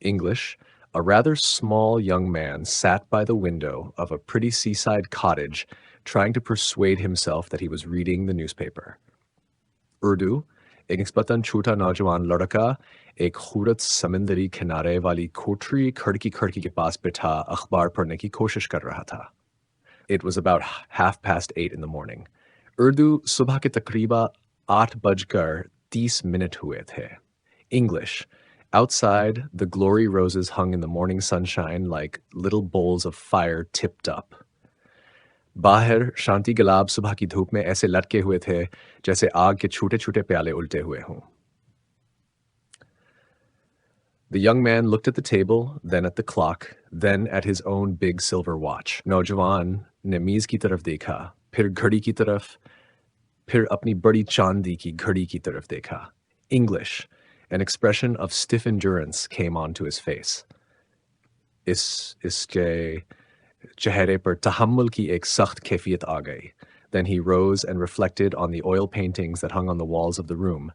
English, a rather small young man sat by the window of a pretty seaside cottage trying to persuade himself that he was reading the newspaper. Urdu, एक निस्बतन छोटा नौजवान लड़का एक खूबसूरत समंदरी किनारे वाली कोठरी खिड़की खिड़की के पास बैठा अखबार पढ़ने की कोशिश कर रहा था. It was about 8:30 in the morning. Urdu सुबह के तकरीबा 8:30 हुए थे. English. Outside, the glory roses hung in the morning sunshine like little bowls of fire tipped up. बाहर शांति गुलाब सुबह की धूप में ऐसे लटके हुए थे जैसे आग के छोटे-छोटे प्याले उल्टे हुए हों. The young man looked at the table, then at the clock, then at his own big silver watch. नौजवान ने मेज की तरफ देखा, फिर घड़ी की तरफ, फिर अपनी बड़ी चांदी की घड़ी की तरफ देखा. English. An expression of stiff endurance came onto his face. इसके चेहरे पर तहम्मुल की एक सख्त कैफियत आ गई. Then he rose and reflected on the oil paintings that hung on the walls of the room,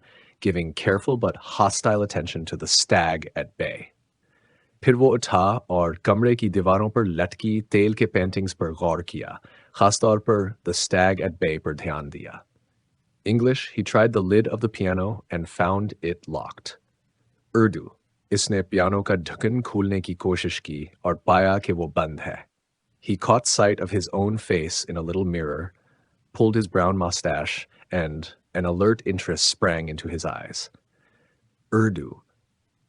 giving careful but hostile attention to the stag at bay. फिर वो उठा और कमरे की दीवारों पर लटकी तेल के पेंटिंग्स पर गौर किया, खासतौर पर The Stag at Bay पर ध्यान दिया. English, he tried the lid of the piano and found it locked. Urdu, इसने पियानो का ढक्कन खोलने की कोशिश की और पाया कि वो बंद है. He caught sight of his own face in a little mirror, pulled his brown mustache, and an alert interest sprang into his eyes. Urdu,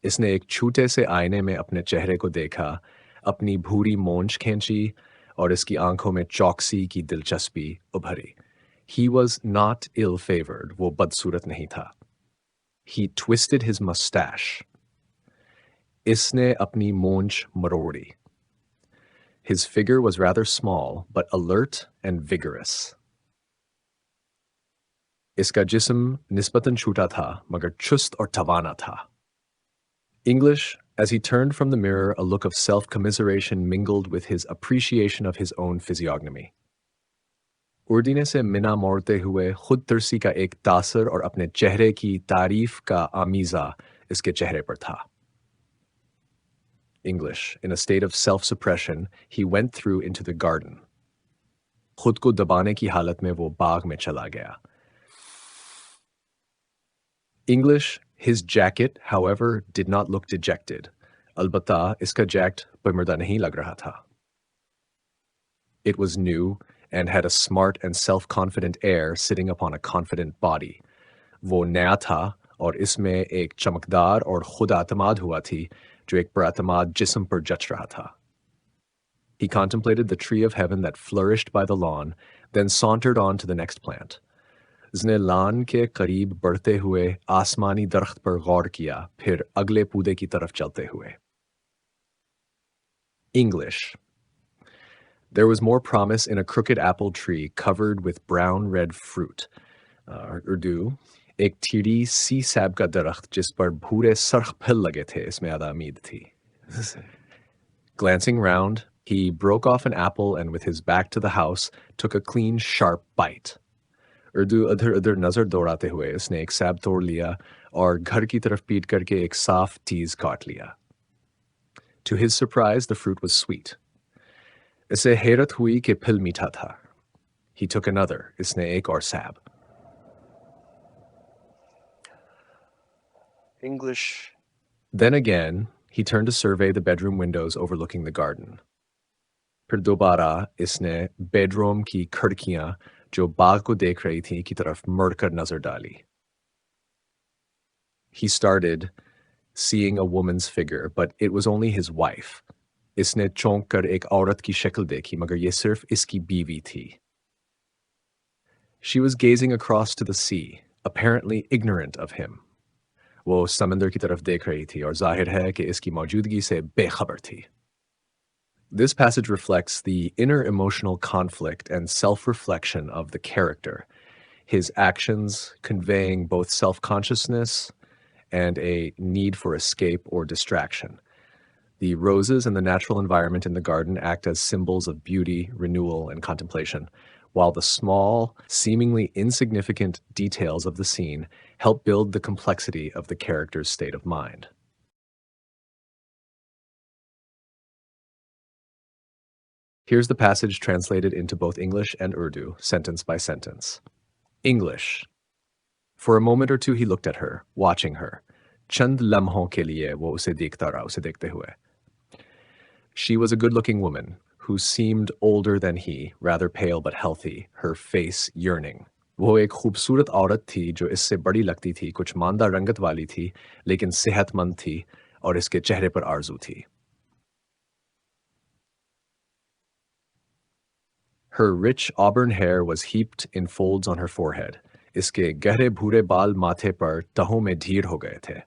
इसने एक छोटे से आईने में अपने चेहरे को देखा, अपनी भूरी मोंछ खींची और इसकी आंखों में चौकसी की दिलचस्पी उभरी. He was not ill-favored, वो बदसूरत नहीं था. He twisted his mustache. इसने अपनी मोंछ मरोड़ी. His figure was rather small, but alert and vigorous. इसका जिस्म निस्बतन छोटा था, मगर चुस्त और तवाना था. English, as he turned from the mirror, a look of self-commiseration mingled with his appreciation of his own physiognomy. उर्दीने से मिना मोड़ते हुए खुद तरसी का एक तासर और अपने चेहरे की तारीफ का आमीज़ा इसके चेहरे पर था. English, in a state of self-suppression, he went through into the garden. खुद को दबाने की हालत में वो बाग में चला गया. English, his jacket, however, did not look dejected. Albata, iska jacket bimrda nahi lag raha tha. It was new and had a smart and self-confident air sitting upon a confident body. वो नया था और इसमें एक चमकदार और खुद-आतमाद हुआ थी जो एक पर-आतमाद जिस्म पर जच रहा था. He contemplated the tree of heaven that flourished by the lawn, then sauntered on to the next plant. उसने लान के करीब बढ़ते हुए आसमानी दरख्त पर गौर किया, फिर अगले पौधे की तरफ चलते हुए. English. There was more promise in a crooked apple tree covered with brown red fruit. Urdu. एक टीडी सी सैब का दरख्त जिस पर भूरे सरख फल लगे थे, इसमें आधा उम्मीद थी. Glancing round, he broke off an apple and with his back to the house, took a clean, sharp bite. Urdu अधर नजर दौड़ाते हुए उसने एक सैब तोड़ लिया और घर की तरफ पीट करके एक साफ चीज काट लिया. To his surprise, the fruit was sweet. इसे हैरत हुई कि फल मीठा था. He took another. इसने एक और सैब. English. Then again, he turned to survey the bedroom windows overlooking the garden. फिर दोबारा इसने बेडरूम की खिड़कियां जो बाग को देख रही थी की तरफ मुड़कर नजर डाली. He started seeing a woman's figure, but it was only his wife. इसने चौंक कर एक औरत की शक्ल देखी, मगर ये सिर्फ इसकी बीवी थी. She was gazing across to the sea, apparently ignorant of him. वो समंदर की तरफ देख रही थी और जाहिर है कि इसकी मौजूदगी से बेखबर थी. This passage reflects the inner emotional conflict and self-reflection of the character, his actions conveying both self-consciousness and a need for escape or distraction. The roses and the natural environment in the garden act as symbols of beauty, renewal, and contemplation, while the small, seemingly insignificant details of the scene help build the complexity of the character's state of mind. Here's the passage translated into both English and Urdu, sentence by sentence. English. For a moment or two he looked at her, watching her. Chand lamhon ke liye wo use dekhta raha, use dekhte hue. She was a good-looking woman, who seemed older than he, rather pale but healthy, her face yearning. वो एक खूबसूरत औरत थी जो इससे बड़ी लगती थी, कुछ मांदा रंगत वाली थी, लेकिन सेहतमंद थी और इसके चेहरे पर आरज़ू थी. Her rich auburn hair was heaped in folds on her forehead. इसके गहरे भूरे बाल माथे पर तहों में ढीर हो गए थे.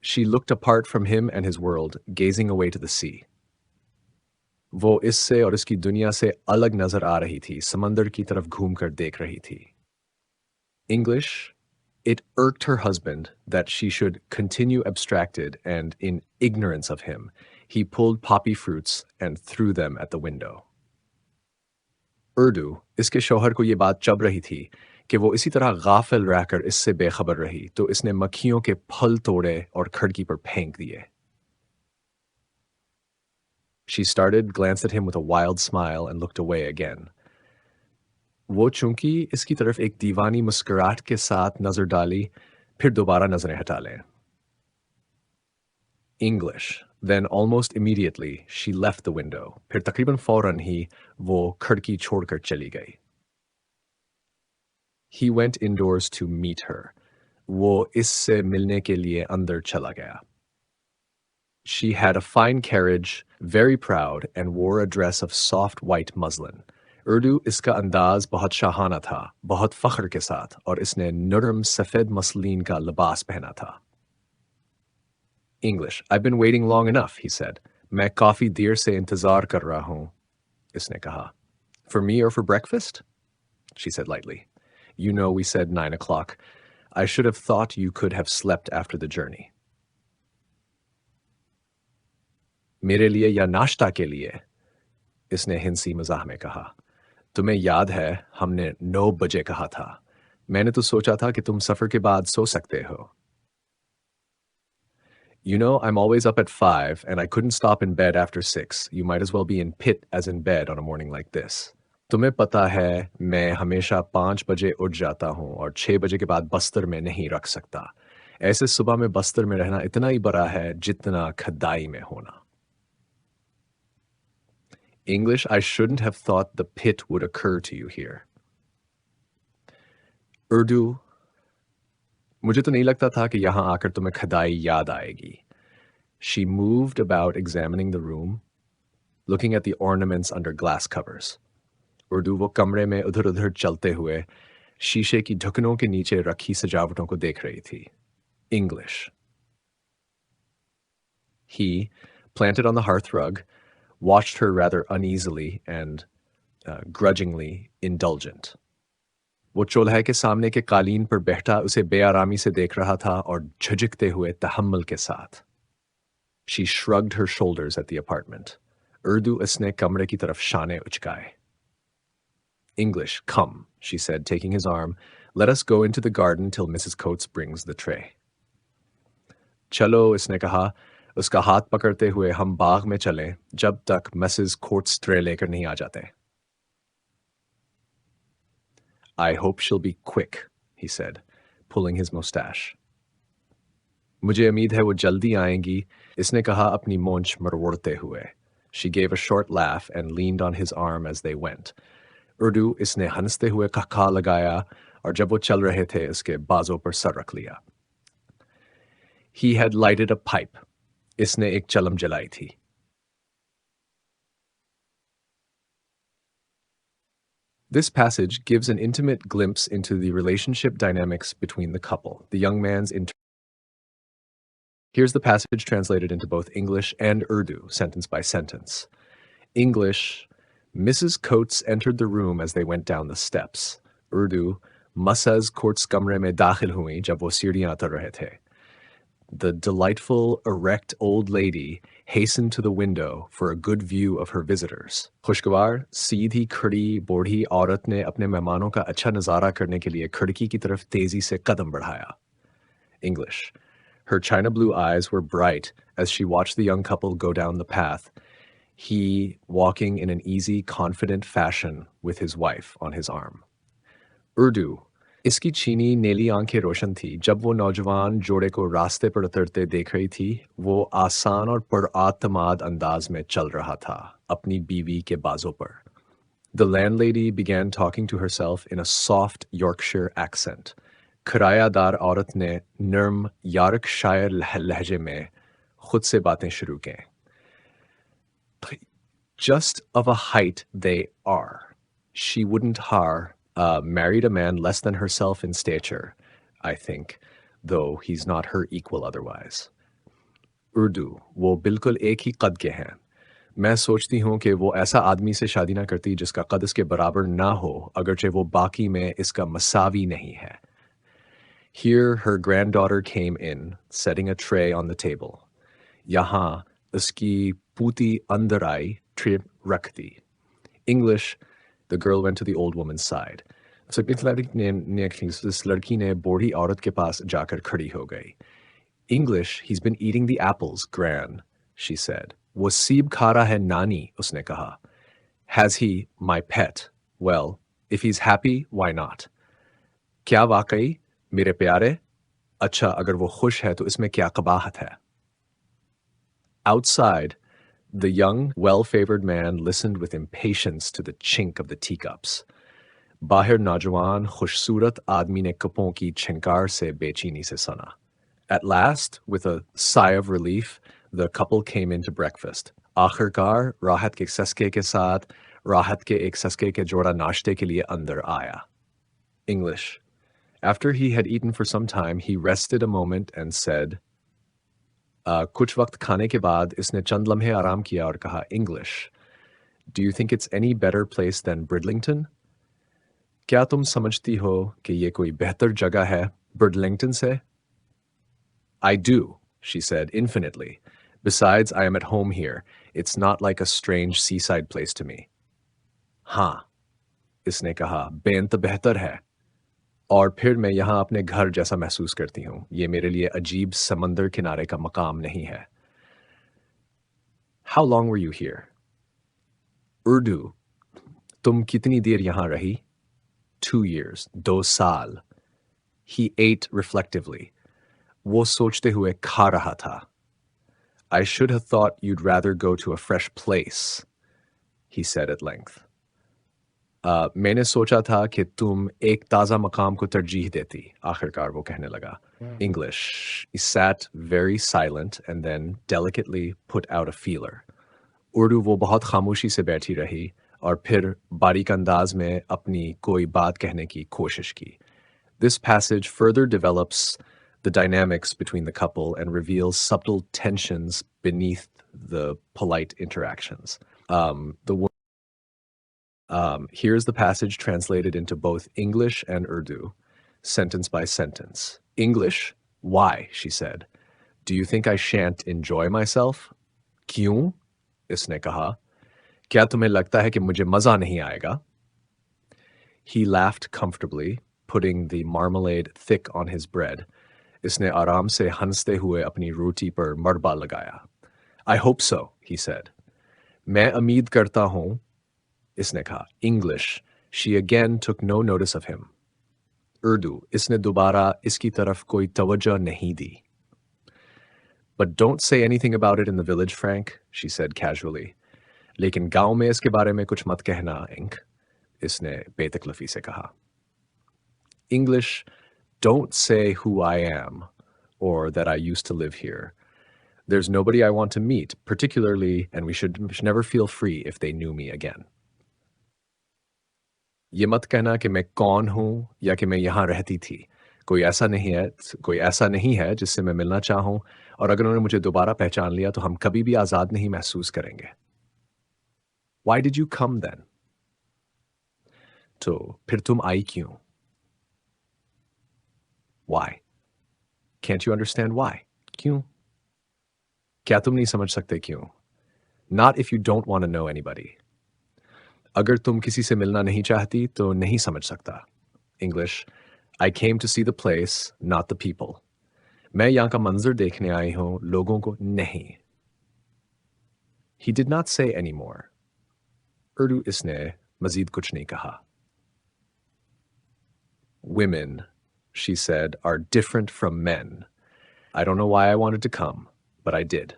She looked apart from him and his world, gazing away to the sea. वो इससे और इसकी दुनिया से अलग नजर आ रही थी, समंदर की तरफ घूमकर देख रही थी. English. It irked her husband that she should continue abstracted and in ignorance of him. He pulled poppy fruits and threw them at the window. Urdu. इसके शौहर को ये बात चुभ रही थी कि वो इसी तरह गाफिल रहकर इससे बेखबर रही, तो इसने मक्खियों के फल तोड़े और खिड़की पर फेंक दिए. She started, glanced at him with a wild smile, and looked away again. वो चूंकि इसकी तरफ एक दीवानी मुस्कुराहट के साथ नजर डाली, फिर दोबारा नजरें हटा लें. English. Then almost immediately she left the window. फिर तकरीबन फौरन ही वो खिड़की छोड़कर चली गई. He went indoors to meet her. वो इससे मिलने के लिए अंदर चला गया. She had a fine carriage, very proud, and wore a dress of soft white muslin. Urdu इसका अंदाज बहुत शाहाना था, बहुत फख्र के साथ, और इसने नरम सफेद मसलिन का लिबास पहना था. English. I've been waiting long enough, he said. मैं काफी देर से इंतजार कर रहा हूं, इसने कहा. For me or for breakfast? She said lightly. You know we said 9 o'clock. I should have thought you could have slept after the journey. मेरे लिए या नाश्ता के लिए? इसने हिंसी मजाह में कहा. तुम्हें याद है हमने 9 बजे कहा था. मैंने तो सोचा था कि तुम सफर के बाद सो सकते हो. You know, I'm always up at 5 and I couldn't stop in bed after 6. You might as well be in pit as in bed on a morning like this. तुम्हें पता है मैं हमेशा 5 बजे उठ जाता हूं और 6 बजे के बाद बस्तर में नहीं रख सकता. ऐसे सुबह में बस्तर में रहना इतना ही बड़ा है जितना खदाई में होना. English. I shouldn't have thought the pit would occur to you here. Urdu. मुझे तो नहीं लगता था कि यहाँ आकर तुम्हें खदाई याद आएगी. She moved about examining the room, looking at the ornaments under glass covers. Urdu. वो कमरे में उधर-उधर चलते हुए शीशे की ढक्कनों के नीचे रखी सजावटों को देख रही थी. English. He, planted on the hearth rug, watched her rather uneasily and grudgingly indulgent. वो चूल्हे के सामने के कालीन पर बैठा उसे बेआरामी से देख रहा था और झिझकते हुए तहम्मुल के साथ. She shrugged her shoulders at the apartment. Urdu. इसने कमरे की तरफ शाने उचकाए. English. Come, she said, taking his arm. Let us go into the garden till Mrs. Coates brings the tray. चलो, इसने कहा. उसका हाथ पकड़ते हुए हम बाग में चलें जब तक मिसेस कोट्स ट्रे लेकर नहीं आ जाते. I hope she'll be quick, he said, pulling his mustache. मुझे उम्मीद है वो जल्दी आएंगी, इसने कहा अपनी मूंछ मरोड़ते हुए. She gave a short laugh and leaned on his arm as they went. Urdu. इसने हंसते हुए कहा लगाया और जब वो चल रहे थे उसके बाजों पर सर रख लिया. He had lighted a pipe. इसने एक चलम जलाई थी. This passage gives an intimate glimpse into the relationship dynamics between the couple. The young man's Here's the passage translated into both English and Urdu, sentence by sentence. English. Mrs. Coates entered the room as they went down the steps. Urdu. Mrs. Coates कमरे में दाखिल हुई जब वो सीढ़ियां उतर रहे थे. The delightful, erect old lady hastened to the window for a good view of her visitors. खुशगवार, सीधी खड़ी बूढ़ी औरत ने अपने मेहमानों का अच्छा नज़ारा करने के लिए खिड़की की तरफ तेजी से कदम बढ़ाया. English. Her china blue eyes were bright as she watched the young couple go down the path. he walking in an easy, confident fashion with his wife on his arm. Urdu. इसकी चीनी नीली आंखें रोशन थी। जब वो नौजवान जोड़े को रास्ते पर उतरते देख रही थी, वो आसान और पुरआत्माद अंदाज में चल रहा था, अपनी बीवी के बाजों पर. The landlady began talking to herself in a soft Yorkshire accent. किरायादार औरत ने नर्म यॉर्कशायर लहजे में खुद से बातें शुरू की. Just of a height they are. She wouldn't married a man less than herself in stature, I think, though he's not her equal otherwise. Urdu, वो बिल्कुल एक ही कद के हैं. मैं सोचती हूँ कि वो ऐसा आदमी से शादी ना करती जिसका कद इसके बराबर ना हो, अगरचे वो बाकी में इसका मसावी नहीं है. Here her granddaughter came in, setting a tray on the table. यहाँ उसकी पूती अंदर आई, tray रख दी. English, the girl went to the old woman's side. So इस लड़की ने बूढ़ी औरत के पास जाकर खड़ी हो गई. English, he's been eating the apples, Gran, she said. वो सीब खा रहा है नानी, उसने कहा. Has he, my pet? Well, if he's happy, why not? क्या वाकई, मेरे प्यारे? अच्छा, अगर वो खुश है तो इसमें क्या कबाहत है? Outside, the young, well-favored man listened with impatience to the chink of the teacups. बाहर नौजवान खुशसूरत आदमी ने कपों की छिंकार से बेचैनी से सुना. At last, with a sigh of relief, the couple came in to breakfast. आखिरकार राहत के सस्के के साथ राहत के एक सस्के के जोड़ा नाश्ते के लिए अंदर आया. English. After he had eaten for some time, he rested a moment and said, कुछ वक्त खाने के बाद इसने चंद लम्हे आराम किया और कहा, English. Do you think it's any better place than Bridlington? क्या तुम समझती हो कि ये कोई बेहतर जगह है Bridlington से? I do, she said, infinitely. Besides, I am at home here. It's not like a strange seaside place to me. हाँ, इसने कहा, बेंत बेहतर है. और फिर मैं यहाँ अपने घर जैसा महसूस करती हूँ. ये मेरे लिए अजीब समंदर किनारे का मकाम नहीं है. How long were you here? Urdu. तुम कितनी देर यहाँ रही? 2 years. 2 साल. He ate reflectively. वो सोचते हुए खा रहा था. I should have thought you'd rather go to a fresh place, he said at length. मैंने सोचा था कि तुम एक ताज़ा मकाम को तरजीह देती, आखिरकार वो कहने लगा. English. He sat very silent and then delicately put out a feeler. Urdu वो बहुत खामोशी से बैठी रही और फिर बारीक अंदाज में अपनी कोई बात कहने की कोशिश की. This passage further develops the dynamics between the couple and reveals subtle tensions beneath the polite interactions. Here's the passage translated into both English and Urdu, sentence by sentence. English, why, she said. Do you think I shan't enjoy myself? क्यों? इसने कहा. क्या तुम्हें लगता है कि मुझे मज़ा नहीं आएगा? He laughed comfortably, putting the marmalade thick on his bread. इसने आराम से हंसते हुए अपनी रोटी पर मरबा लगाया. I hope so, he said. मैं उम्मीद करता हूँ, इसने कहा. English. She again took no notice of him. Urdu. इसने दोबारा इसकी तरफ कोई तवज्जो नहीं दी. But don't say anything about it in the village, Frank, she said casually. लेकिन गांव में इसके बारे में कुछ मत कहना, Ink, इसने बेतकल्लफी से कहा. English. Don't say who I am, or that I used to live here. There's nobody I want to meet, particularly, and we should never feel free if they knew me again. ये मत कहना कि मैं कौन हूँ या कि मैं यहाँ रहती थी. कोई ऐसा नहीं है जिससे मैं मिलना चाहूँ, और अगर उन्होंने मुझे दोबारा पहचान लिया तो हम कभी भी आज़ाद नहीं महसूस करेंगे. Why did you come then? तो फिर तुम आई क्यों? Why? Can't you understand why? क्यों? क्या तुम नहीं समझ सकते क्यों? Not if you don't want to know anybody. अगर तुम किसी से मिलना नहीं चाहती तो नहीं समझ सकता. English. I came to see the place, not the people. मैं यहाँ का मंजर देखने आई हूँ, लोगों को नहीं. He did not say any more. Urdu इसने मजीद कुछ नहीं कहा. Women, she said, are different from men. I don't know why I wanted to come, but I did.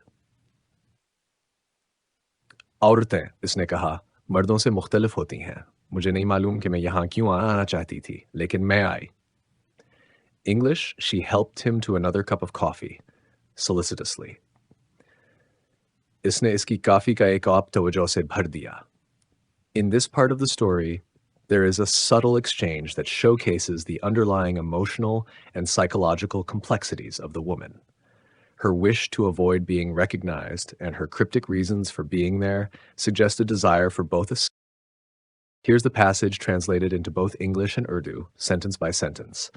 औरतें, इसने कहा, मर्दों से मुख्तलिफ होती हैं. मुझे नहीं मालूम कि मैं यहाँ क्यों आना चाहती थी, लेकिन मैं आई. English, she helped him to another cup of coffee, solicitously. इसने इसकी काफ़ी का एक कप तवज्जो से भर दिया. In this part of the story, there is a subtle exchange that showcases the underlying emotional and psychological complexities of the woman. Her wish to avoid being recognized and her cryptic reasons for being there suggest a desire for both. Here's the passage translated into both English and Urdu, sentence by sentence.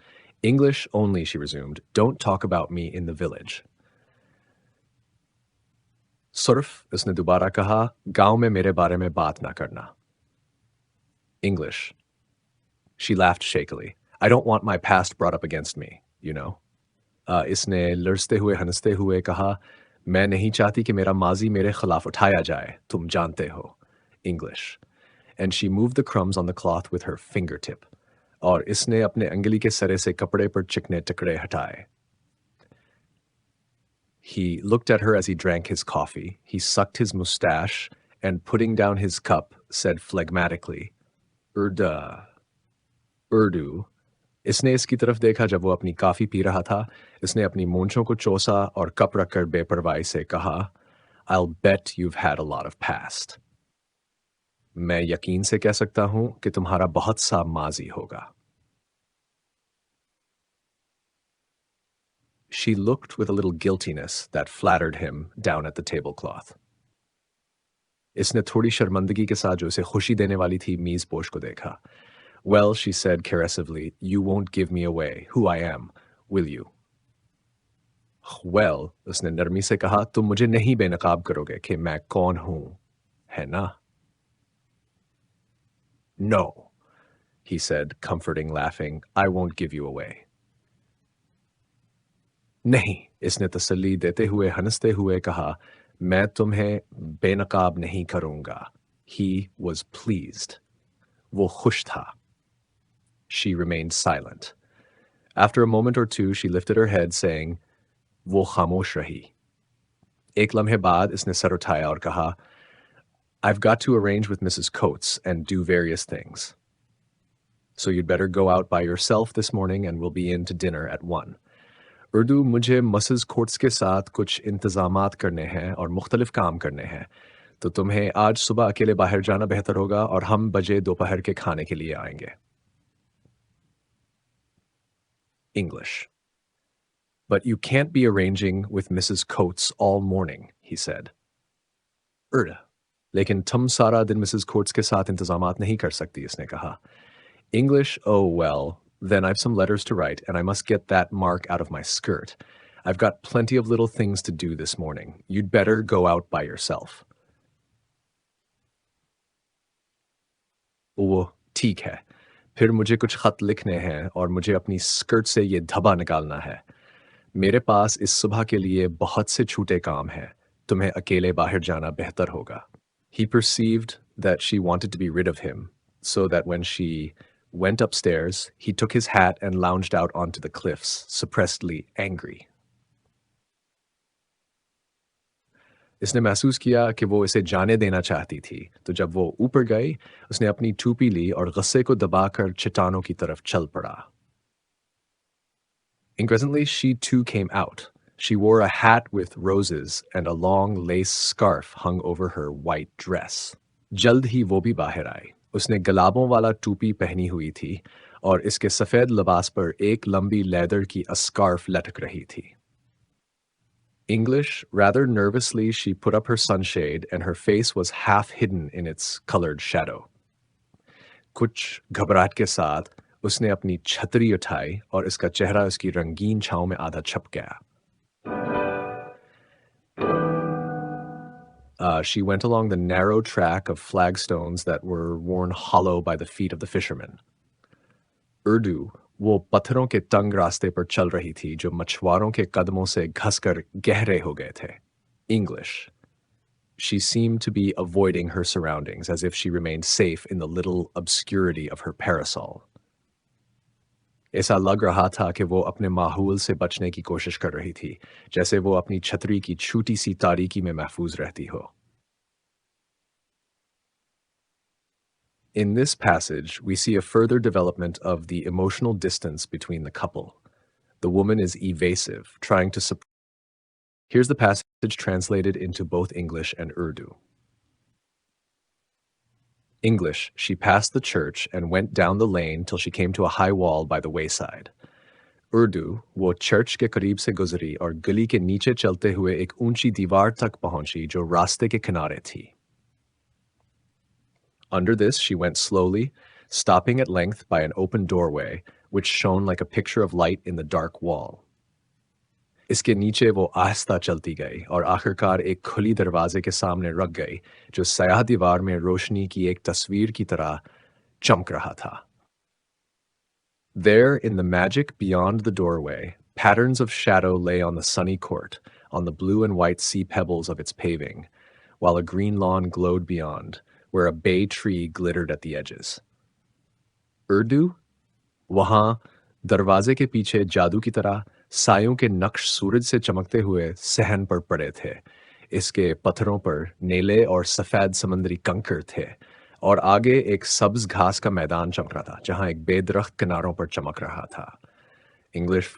English only, she resumed. Don't talk about me in the village. Surf, उसने दोबारा कहा, गांव में मेरे बारे में बात ना करना. English. She laughed shakily. I don't want my past brought up against me, you know. इसने लड़ते हुए हंसते हुए कहा, मैं नहीं चाहती कि मेरा माजी मेरे खिलाफ उठाया जाए, तुम जानते हो. English. And she moved the crumbs on the cloth with her fingertip. और इसने अपने अंगली के सरे से कपड़े पर चिकने टुकड़े हटाए. He looked at her as he drank his coffee. He sucked his mustache and, putting down his cup, said phlegmatically, Urdu. इसने इसकी तरफ देखा जब वो अपनी काफ़ी पी रहा था. इसने अपनी मूंछों को चौसा और कप रखकर बेपरवाही से कहा, I'll bet you've had a lot of past. मैं यकीन से कह सकता हूं कि तुम्हारा बहुत सा माजी होगा. She looked with a little guiltiness that flattered him down at the tablecloth. इसने थोड़ी शर्मंदगी के साथ जो उसे खुशी देने वाली थी मीज़ पोश को देखा. Well, she said caressively, you won't give me away, who I am, will you? Well, उसने नरमी से कहा, तुम मुझे नहीं बेनकाब करोगे कि मैं कौन हूं, है ना? No, he said, comforting, laughing, I won't give you away. नहीं, इसने तसल्ली देते हुए हंसते हुए कहा, मैं तुम्हें बेनकाब नहीं करूंगा. He was pleased. वो खुश था. She remained silent. After a moment or two, she lifted her head, saying, वो खामोश रही. एक लम्हे बाद इसने सर उठाया और कहा, I've got to arrange with Mrs. Coates and do various things. So you'd better go out by yourself this morning and we'll be in to dinner at 1. Urdu, मुझे Mrs. Coates के साथ कुछ इंतजामात करने हैं और मुख्तलिफ काम करने हैं. तो तुम्हें आज सुबह अकेले बाहर जाना बेहतर होगा और हम बजे दोपहर के खाने के लिए आएंगे. English. But you can't be arranging with Mrs. Coates all morning, he said. Urdu. लेकिन तुम सारा दिन Mrs. Coates के साथ इंतजामात नहीं कर सकती, इसने कहा. English, oh well, then I've some letters to write and I must get that mark out of my skirt. I've got plenty of little things to do this morning. You'd better go out by yourself. वो ठीक है. फिर मुझे कुछ खत लिखने हैं और मुझे अपनी स्कर्ट से ये धब्बा निकालना है. मेरे पास इस सुबह के लिए बहुत से छूटे काम हैं. तुम्हें अकेले बाहर जाना बेहतर होगा. He perceived that she wanted to be rid of him, so that when she went upstairs, he took his hat and lounged out onto the cliffs, suppressedly angry. इसने महसूस किया कि वो इसे जाने देना चाहती थी, तो जब वो ऊपर गई, उसने अपनी टोपी ली और गुस्से को दबाकर चट्टानों की तरफ चल पड़ा. Presently, she too came out. She wore a hat with roses and a long lace scarf hung over her white dress. जल्द ही वो भी बाहर आई. उसने गुलाबों वाला टोपी पहनी हुई थी और इसके सफ़ेद लिबास पर एक लंबी लेदर की स्कार्फ लटक रही थी. English, rather nervously, she put up her sunshade and her face was half hidden in its colored shadow. कुछ घबराहट के साथ उसने अपनी छतरी उठाई और इसका चेहरा उसकी रंगीन छांव में आधा छप गया. She went along the narrow track of flagstones that were worn hollow by the feet of the fishermen. Urdu, वो पत्थरों के तंग रास्ते पर चल रही थी जो मछुआरों के कदमों से घसकर गहरे हो गए थे. English. She seemed to be avoiding her surroundings as if she remained safe in the little obscurity of her parasol. ऐसा लग रहा था कि वो अपने माहौल से बचने की कोशिश कर रही थी, जैसे वो अपनी छतरी की छोटी सी तारीकी में महफूज रहती हो. In this passage, we see a further development of the emotional distance between the couple. The woman is evasive, trying to support. Here's the passage translated into both English and Urdu. English, she passed the church and went down the lane till she came to a high wall by the wayside. Urdu, वो church के करीब से गुजरी और गली के नीचे चलते हुए एक ऊंची दीवार तक पहुंची जो रास्ते के किनारे थी. Under this, she went slowly, stopping at length by an open doorway, which shone like a picture of light in the dark wall. इसके नीचे वो आहिस्ता चलती गई और आखिरकार एक खुली दरवाजे के सामने रुक गई, जो सयाह दीवार में रोशनी की एक तस्वीर की तरह चमक रहा था. There, in the magic beyond the doorway, patterns of shadow lay on the sunny court, on the blue and white sea pebbles of its paving, while a green lawn glowed beyond, where a bay tree glittered at the edges. Urdu? वहां दरवाजे के पीछे जादू की तरह सायों के नक्श सूरज से चमकते हुए सहन पर पड़े थे. इसके पत्थरों पर नीले और सफेद समुद्री कंकर थे और आगे एक सब्ज घास का मैदान चमक रहा था जहां एक बेदरख्त किनारों पर चमक रहा था. English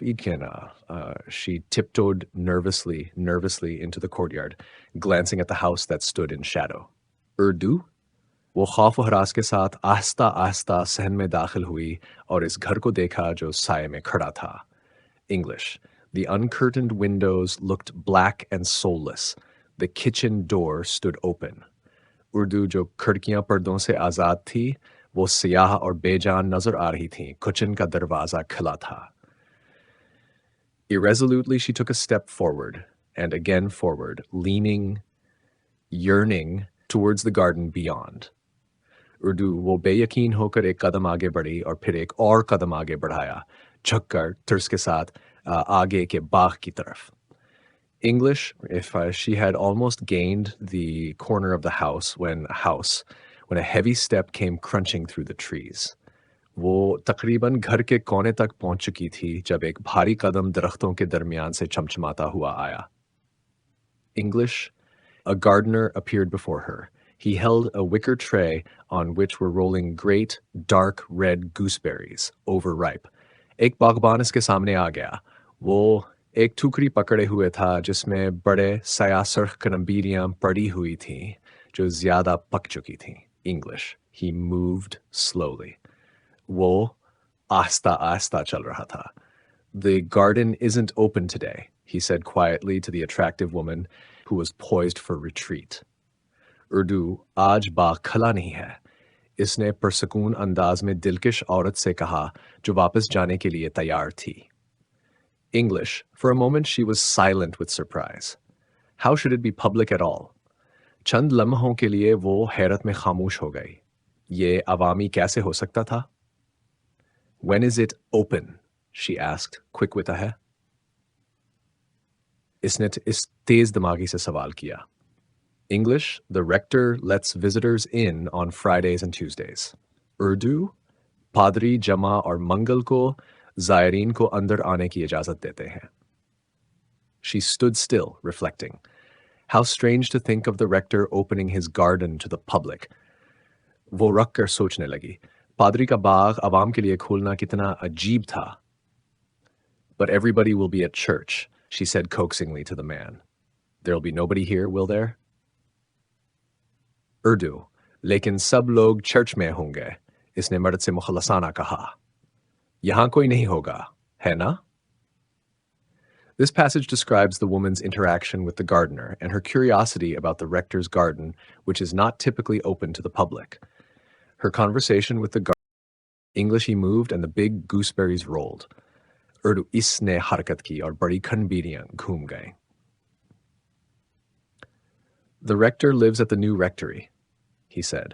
she tiptoed nervously into the courtyard, glancing at the house that stood in shadow. Urdu? वो खौफ व हरास के साथ आहिस्ता आहिस्ता सहन में दाखिल हुई और इस घर को देखा जो साये में खड़ा था. English. The uncurtained windows looked black and soulless. The kitchen door stood open. Urdu, जो खिड़कियां पर्दों से आजाद थी, वो सियाह और बेजान नजर आ रही थीं. किचन का दरवाजा खुला था. Irresolutely, she took a step forward and again forward, leaning, yearning towards the garden beyond. Urdu, वो बेयकीन होकर एक कदम आगे बढ़ी और फिर एक और कदम आगे बढ़ाया, झुककर तुर्स के साथ आगे के बाग की तरफ. English, if she had almost gained the corner of the house when a heavy step came crunching through the trees. वो तकरीबन घर के कोने तक पहुंच चुकी थी जब एक भारी कदम दरख्तों के दरमियान से चमचमाता हुआ आया. English, a gardener appeared before her. He held a wicker tray on which were rolling great, dark red gooseberries, overripe. एक बागबान इसके सामने आ गया. वो एक टुकड़ी पकड़े हुए था जिसमें बड़े सयासर कनबीरियां पड़ी हुई थीं जो ज्यादा पक चुकी थीं. English. He moved slowly. वो आस्ता आस्ता चल रहा था. The garden isn't open today, he said quietly to the attractive woman who was poised for retreat. Urdu, आज बाग खला नहीं है, इसने पुरसकून अंदाज में दिलकश औरत से कहा जो वापस जाने के लिए तैयार थी. English. For a moment she was silent with surprise. How should it be public at all? चंद लम्हों के लिए वो हैरत में खामोश हो गई. ये अवामी कैसे हो सकता था? When is it open? She asked, quick with a है. इसने इस तेज दिमागी से सवाल किया. English, the rector lets visitors in on Fridays and Tuesdays. Urdu, पादरी जमा और मंगल को ज़ायरीन को अंदर आने की इजाज़त देते हैं. She stood still, reflecting. How strange to think of the rector opening his garden to the public. वो रख कर सोचने लगी. पादरी का बाग आवाम के लिए खोलना कितना अजीब था. But everybody will be at church, she said coaxingly to the man. There'll be nobody here, will there? Urdu, लेकिन सब लोग चर्च में होंगे, इसने मर्द से मुखलसाना कहा. यहाँ कोई नहीं होगा, है ना? This passage describes the woman's interaction with the gardener and her curiosity about the rector's garden, which is not typically open to the public. Her conversation with the gardener. English, he moved and the big gooseberries rolled. Urdu, इसने हरकत की और बड़ी खनबीरियां घूम गई. The rector lives at the new rectory, he said.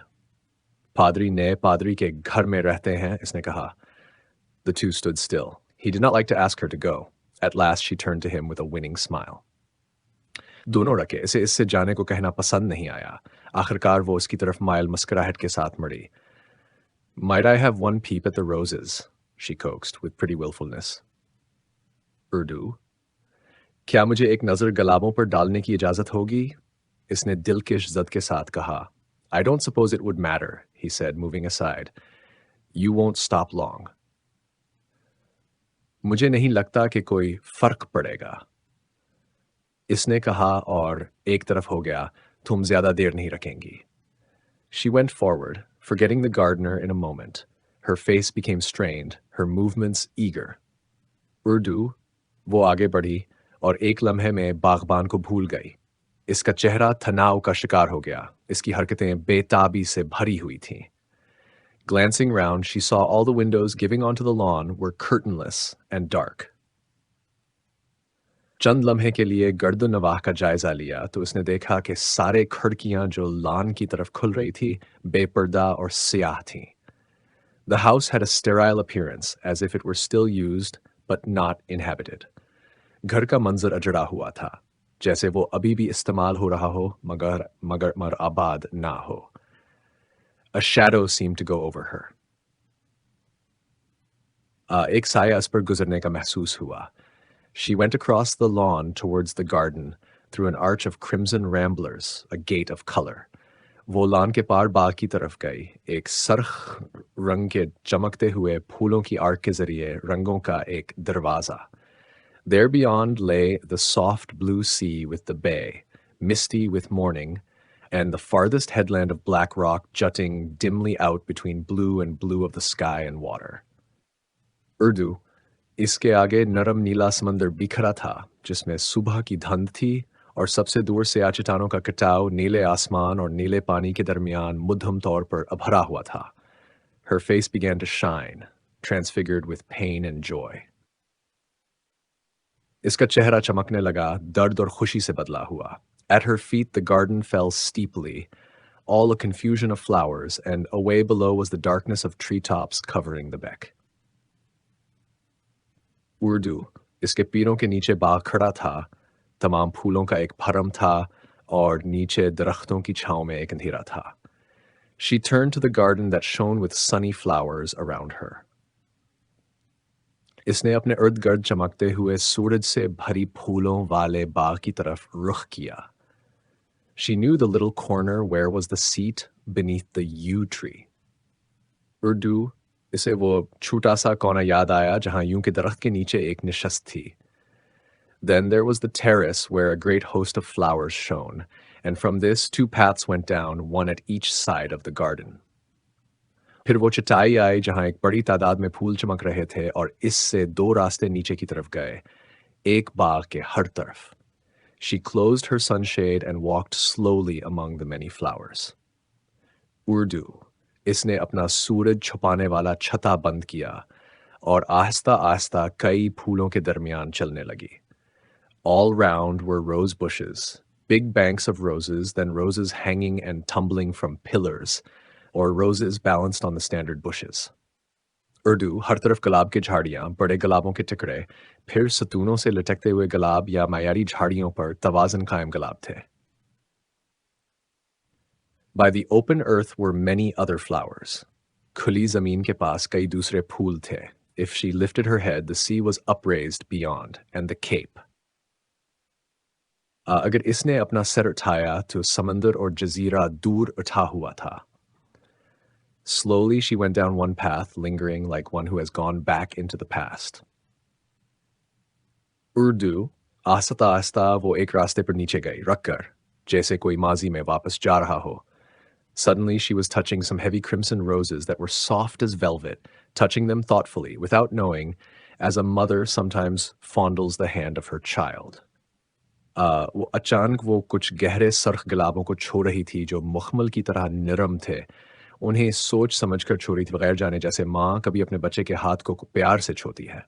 Padri नए पादरी के घर में रहते हैं, इसने कहा. The two stood still. He did not like to ask her to go. At last she turned to him with a winning smile. दोनों रखे, इसे इससे जाने को कहना पसंद नहीं आया। आखिरकार वो उसकी तरफ माइल मुस्कुराहट के साथ मुड़ी। Might I have one peep at the roses? She coaxed with pretty willfulness. Urdu. क्या मुझे एक नज़र गुलाबों पर डालने की इजाज़त होगी? इसने दिलकश ज़द के साथ कहा। I don't suppose it would matter, he said, moving aside. You won't stop long. मुझे नहीं लगता कि कोई फ़र्क पड़ेगा। इसने कहा और एक तरफ हो गया, तुम ज़्यादा देर नहीं रखेंगी। She went forward, forgetting the gardener in a moment. Her face became strained, her movements eager. Urdu, वो आगे बढ़ी और एक लम्हे में बागबान को भूल गई। इसका चेहरा तनाव का शिकार हो गया, इसकी हरकतें बेताबी से भरी हुई थीं। Glancing round, she saw all the windows giving onto the lawn were curtainless and dark. चंद लम्हे के लिए गर्द नवाह का जायजा लिया तो उसने देखा कि सारे खिड़कियां जो लान की तरफ खुल रही थी बेपर्दा और सियाह थीं। The house had a sterile appearance, as if it were still used but not inhabited. घर का मंजर अजड़ा हुआ था, जैसे वो अभी भी इस्तेमाल हो रहा हो मगर आबाद ना हो। A shadow seemed to go over her. एक साया उस पर गुजरने का महसूस हुआ। She went across the lawn towards the garden through an arch of crimson ramblers, a gate of color. वो लान के पार बाग की तरफ गई, एक सरख रंग के चमकते हुए फूलों की आर्क के जरिए रंगों का एक दरवाजा। There beyond lay the soft blue sea with the bay, misty with morning, and the farthest headland of black rock jutting dimly out between blue and blue of the sky and water. Urdu, इसके आगे नरम नीला समंदर बिखरा था, जिसमें सुबह की धुंध थी और सबसे दूर से चट्टानों का कटाव नीले आसमान और नीले पानी के दरमियान मुद्दम तौर पर भरा हुआ था। Her face began to shine, transfigured with pain and joy. इसका चेहरा चमकने लगा, दर्द और खुशी से बदला हुआ। At her feet the garden fell steeply, all a confusion of flowers, and away below was the darkness of treetops covering the beck. Urdu, इसके पीरों के नीचे बाग खड़ा था, तमाम फूलों का एक भरम था और नीचे दरख्तों की छांव में एक अंधेरा था। She turned to the garden that shone with sunny flowers around her. इसने अपने इर्द गिर्द चमकते हुए सूरज से भरी फूलों वाले बाग की तरफ रुख किया। She knew the little corner where was the seat beneath the yew tree. Urdu, इसे वो छोटा सा कोना याद आया जहां यूं के दरख्त के नीचे एक निशस्त थी। Then there was the terrace where a great host of flowers shone, and from this 2 paths went down, one at each side of the garden. फिर वो चटाई आई जहां एक बड़ी तादाद में फूल चमक रहे थे और इससे 2 रास्ते नीचे की तरफ गए, एक बाग के हर तरफ। She closed her sunshade and walked slowly among the many flowers. Urdu, इसने अपना सूरज छुपाने वाला छता बंद किया और आहिस्ता आहिस्ता कई फूलों के दरमियान चलने लगी। All round were rose bushes, big banks of roses, then roses hanging and tumbling from pillars, or roses balanced on the standard bushes. Urdu, हर तरफ गुलाब की झाड़ियां, बड़े गुलाबों के टुकड़े, फिर सतूनों से लटकते हुए गुलाब या मायारी झाड़ियों पर तवाज़ुन कायम गुलाब थे। By the open earth were many other flowers. खुली ज़मीन के पास कई दूसरे फूल थे. If she lifted her head, the sea was upraised beyond, and the cape. अगर इसने अपना सर उठाया तो समंदर और जजीरा दूर उठा हुआ था. Slowly she went down one path, lingering like one who has gone back into the past. Urdu, आस्ता आस्ता वो एक रास्ते पर नीचे गई, रखकर, जैसे कोई माजी में वापस जा रहा हो. Suddenly she was touching some heavy crimson roses that were soft as velvet, touching them thoughtfully, without knowing, as a mother sometimes fondles the hand of her child. वो अचानक वो कुछ गहरे सरख गुलाबों को छू रही थी जो मुखमल की तरह नरम थे. उन्हें सोच समझकर छू रही थी, बगैर जाने जैसे माँ कभी अपने बच्चे के हाथ को प्यार से छूती है.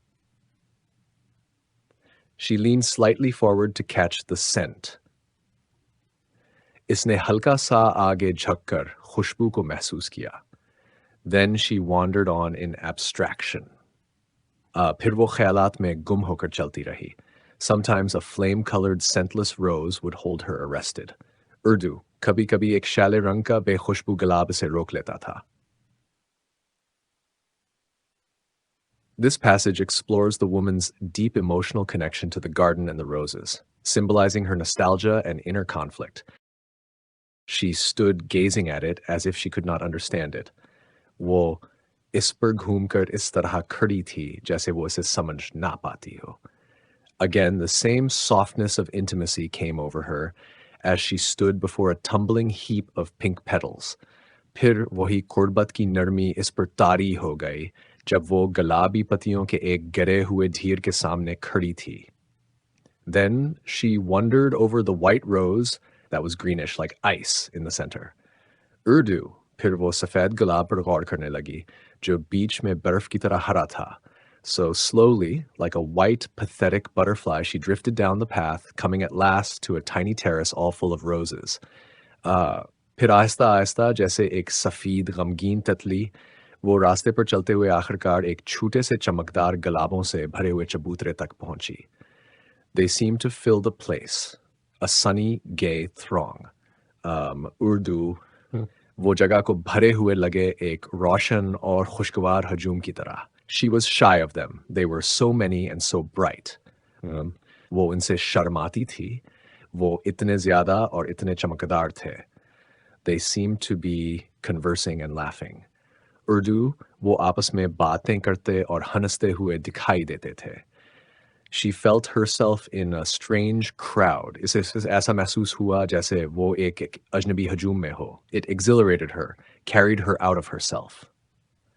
She leaned slightly forward to catch the scent. इसने हल्का सा आगे झुककर खुशबू को महसूस किया. Then she wandered on in abstraction. फिर वो ख्यालात में गुम होकर चलती रही. Sometimes a flame-colored scentless rose would hold her arrested. Urdu, कभी-कभी एक शैले रंग का बेखुशबू गुलाब से रोक लेता था. This passage explores the woman's deep emotional connection to the garden and the roses, symbolizing her nostalgia and inner conflict. She stood gazing at it as if she could not understand it. वो इस पर घूमकर इस तरह खड़ी थी जैसे वो इसे समझ ना पाती हो. Again, the same softness of intimacy came over her as she stood before a tumbling heap of pink petals. फिर वही कुर्बत की नरमी इस पर तारी हो गई जब वो गुलाबी पत्तियों के एक गिरे हुए ढेर के सामने खड़ी थी. Then she wandered over the white rose that was greenish like ice in the center. Urdu, फिर वो सफ़ेद गुलाब पर गौर करने लगी जो बीच में बर्फ की तरह हरा था. So slowly, like a white, pathetic butterfly, she drifted down the path, coming at last to a tiny terrace all full of roses. फिर आहिस्ता आहिस्ता जैसे एक सफ़ेद गमगीन तितली वो रास्ते पर चलते हुए आखिरकार एक छोटे से चमकदार गुलाबों से भरे हुए चबूतरे तक पहुंची. They seemed to fill the place, a sunny, gay throng. Urdu, वो जगह को भरे हुए लगे एक रोशन और खुशगवार हजूम की तरह. She was shy of them. They were so many and so bright. वो उनसे शर्माती थी. वो इतने ज़्यादा और इतने चमकदार थे. They seemed to be conversing and laughing. Urdu, वो आपस में बातें करते और हंसते हुए दिखाई देते थे. She felt herself in a strange crowd. इसे ऐसा महसूस हुआ जैसे वो एक अजनबी हजूम में हो. It exhilarated her, carried her out of herself.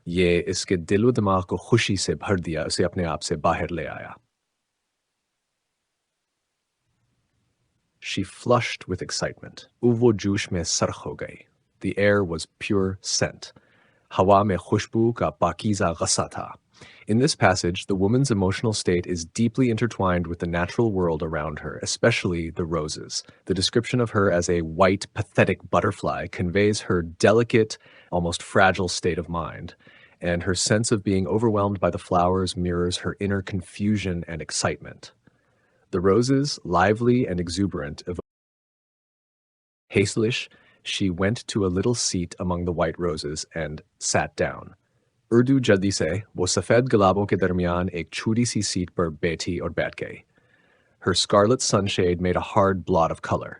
ये इसके दिल व दिमाग को खुशी से भर दिया, उसे अपने आप से बाहर ले आया. She flushed with excitement. वो जोश में सरख हो गई. The air was pure scent. हवा में खुशबू का पाकीज़ा गस्सा था. In this passage, the woman's emotional state is deeply intertwined with the natural world around her, especially the roses. The description of her as a white, pathetic butterfly conveys her delicate, almost fragile state of mind, and her sense of being overwhelmed by the flowers mirrors her inner confusion and excitement. The roses, lively and exuberant, hastily, she went to a little seat among the white roses and sat down. Urdu जल्दी से वो सफ़ेद गुलाबों के दरमियान एक छोटी सी seat पर बैठी और बैठ गई. Her scarlet sunshade made a hard blot of color.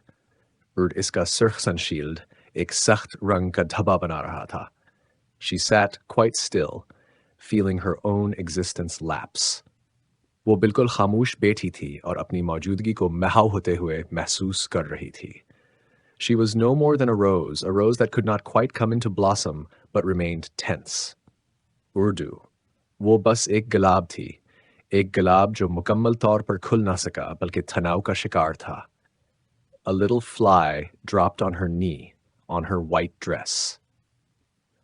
Urd इसका सुर्ख sunshade एक सख्त रंग का धब्बा बना रहा था. She sat quite still, feeling her own existence lapse. वो बिल्कुल खामोश बैठी थी और अपनी मौजूदगी को महव होते हुए महसूस कर रही थी. She was no more than a rose that could not quite come into blossom but remained tense. Urdu, वो बस एक गुलाब थी, एक गुलाब जो मुकम्मल तौर पर खुल ना सका बल्कि तनाव का शिकार था. A little fly dropped on her knee, on her white dress.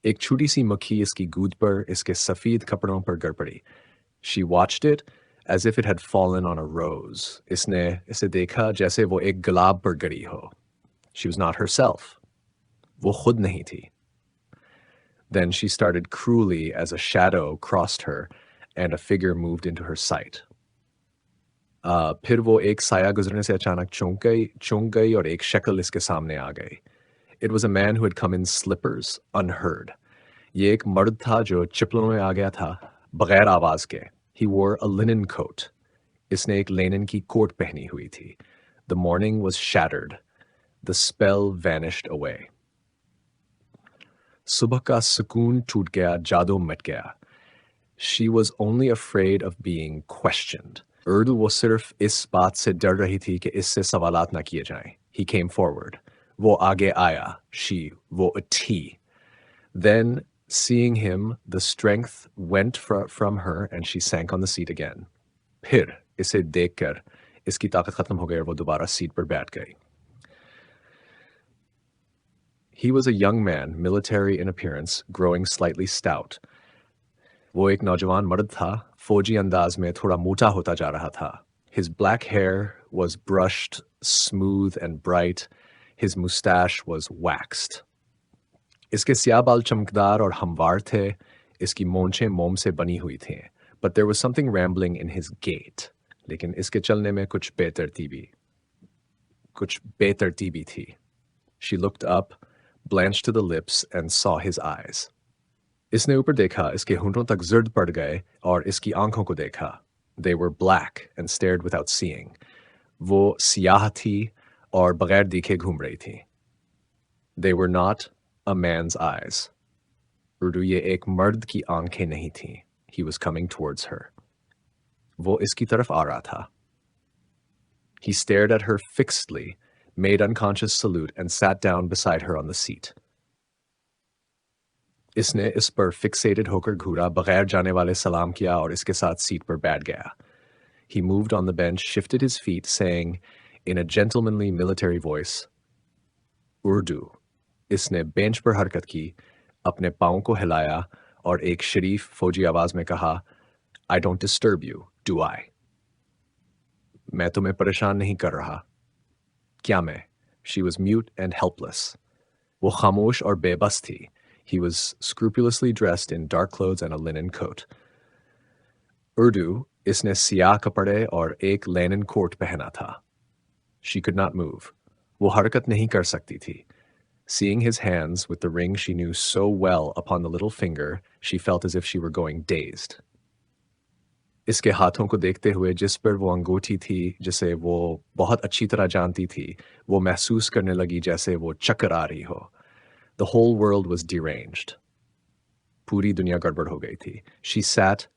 एक छोटी सी मक्खी इसकी गूद पर, इसके सफ़ेद कपड़ों पर गिर पड़ी. She watched it as if it had fallen on a rose. इसने इसे देखा जैसे वो एक गुलाब पर गिरी हो. She was not herself. वो खुद नहीं थी. Then she started cruelly as a shadow crossed her and a figure moved into her sight. फिर वो एक साया गुजरने से अचानक चौंक गई और एक शक्ल इसके सामने आ गई. It was a man who had come in slippers, unheard. ये एक मर्द था जो चिपलों में आ गया था, बगैर आवाज के. He wore a linen coat. इसने एक लेनिन की कोट पहनी हुई थी. The morning was shattered. The spell vanished away. सुबह का सुकून टूट गया, जादू मिट गया. She was only afraid of being questioned. Urdu वो सिर्फ इस बात से डर रही थी कि इससे सवालात ना किए जाएं. He came forward. वो आगे आया. She, वो उठी. Then, seeing him, the strength went from her and she sank on the seat again. फिर इसे देखकर इसकी ताकत खत्म हो गई और वो दोबारा सीट पर बैठ गई. He was a young man, military in appearance, growing slightly stout. वो एक नौजवान मर्द था, फौजी अंदाज में थोड़ा मोटा होता जा रहा था. His black hair was brushed, smooth and bright. His mustache was waxed. इसके स्याह बाल चमकदार और हमवार थे. इसकी मोंछें मोम से बनी हुई थीं. But there was something rambling in his gait. लेकिन इसके चलने में कुछ बेतरतीबी थी. She looked up, blanched to the lips, and saw his eyes. इसने ऊपर देखा, इसके होंठों तक जर्द पड़ गए और इसकी आंखों को देखा. They were black and stared without seeing. वो सियाह थी और बगैर देखे घूम रही थी. They were not a man's eyes. Urdu ये एक मर्द की आंखें नहीं थीं. He was coming towards her. वो इसकी तरफ आ रहा था. He stared at her fixedly, made unconscious salute, and sat down beside her on the seat. इसने इस पर fixated होकर घूरा, बगैर जाने वाले सलाम किया और इसके साथ सीट पर बैठ गया. He moved on the bench, shifted his feet, saying in a gentlemanly military voice, Urdu. इसने बेंच पर हरकत की, अपने पाँव को हिलाया और एक शरीफ फौजी आवाज में कहा, I don't disturb you, do I? मैं तुम्हें परेशान नहीं कर रहा. क्या मैं? She was mute and helpless. वो खामोश और बेबस थी. He was scrupulously dressed in dark clothes and a linen coat. Urdu, इसने सियाह कपड़े और एक linen coat पहना था. She could not move. वो हरकत नहीं कर सकती थी. Seeing his hands with the ring she knew so well upon the little finger, she felt as if she were going dazed. इसके हाथों को देखते हुए जिस पर वो अंगूठी थी, जिसे वो बहुत अच्छी तरह जानती थी, वो महसूस करने लगी जैसे वो चक्कर आ रही हो. The whole world was deranged. पूरी दुनिया गड़बड़ हो गई थी. She sat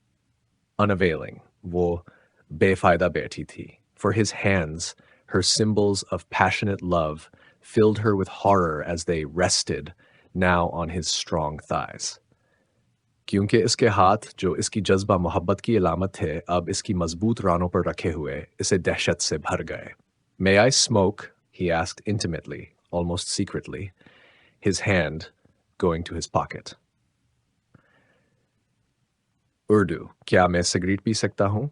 unavailing. वो बेफायदा बैठी थी. For his hands, her symbols of passionate love, filled her with horror as they rested now on his strong thighs. क्योंकि इसके हाथ जो इसकी जज्बा मोहब्बत की अलामत थे, अब इसकी मजबूत रानों पर रखे हुए इसे दहशत से भर गए. May I smoke? He asked intimately, almost secretly, his hand going to his pocket. Urdu, क्या मैं सिगरेट पी सकता हूँ?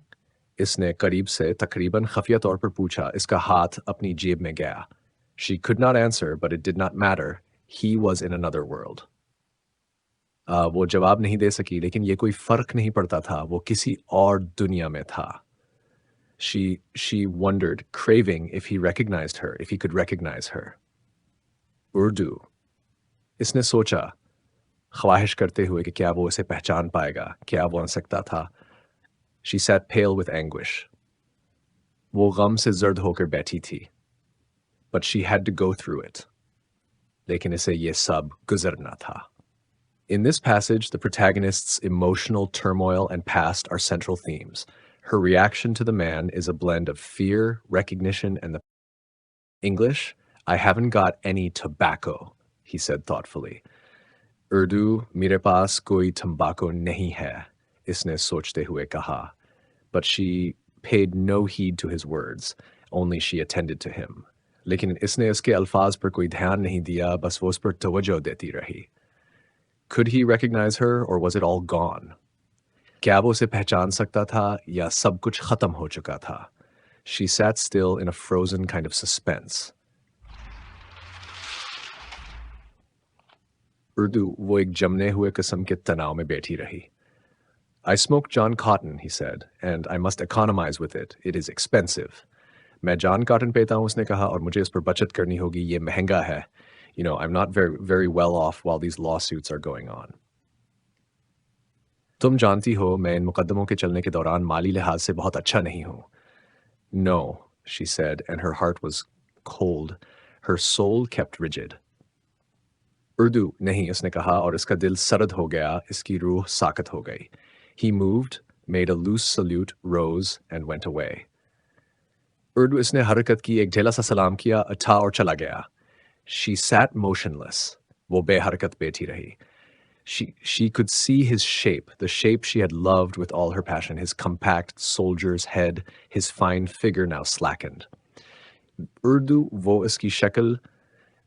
इसने करीब से तकरीबन खफिया तौर पर पूछा. इसका हाथ अपनी जेब में गया. She could not answer, but it did not matter. He was in another world. वो जवाब नहीं दे सकी, लेकिन ये कोई फर्क नहीं पड़ता था. वो किसी और दुनिया में था. She wondered, craving if he recognized her, if he could recognize her. Urdu, इसने सोचा, ख्वाहिश करते हुए कि क्या वो इसे पहचान पाएगा, क्या वो आ सकता था. She sat pale with anguish. वो गम से जर्द होकर बैठी थी. But she had to go through it. लेकिन इसे ये सब गुजरना था. In this passage, the protagonist's emotional turmoil and past are central themes. Her reaction to the man is a blend of fear, recognition, and the English. I haven't got any tobacco, he said thoughtfully. Urdu, मेरे पास कोई तंबाकू नहीं है, इसने सोचते हुए कहा. But she paid no heed to his words, only she attended to him. लेकिन इसने इसके अल्फाज पर कोई ध्यान नहीं दिया, बस वो उस पर तवज्जो देती रही. Could he recognize her, or was it all gone? क्या वो उसे पहचान सकता था या सब कुछ खत्म हो चुका था? She sat still in a frozen kind of suspense. Urdu, वो एक जमने हुए किस्म के तनाव में बैठी रही. I smoke John Cotton, he said, and I must economize with it. It is expensive. मैं John Cotton पीता हूँ, उसने कहा, और मुझे इस पर बचत करनी होगी, ये महंगा है. You know, I'm not very well off while these lawsuits are going on. तुम जानती हो, मैं इन मुकदमों के चलने के दौरान माली लिहाज से बहुत अच्छा नहीं हूँ. No, she said, and her heart was cold. Her soul kept rigid. Urdu, नहीं, उसने कहा, और इसका दिल सरद हो गया, इसकी रूह साकत हो गई. He moved, made a loose salute, rose, and went away. Urdu, इसने हरकत की, एक ढेला सा सलाम किया, उठा और चला गया. She sat motionless. वो बेहरकत बैठी रही. She could see his shape, the shape she had loved with all her passion, his compact soldier's head, his fine figure now slackened. Urdu, वो इसकी शक्ल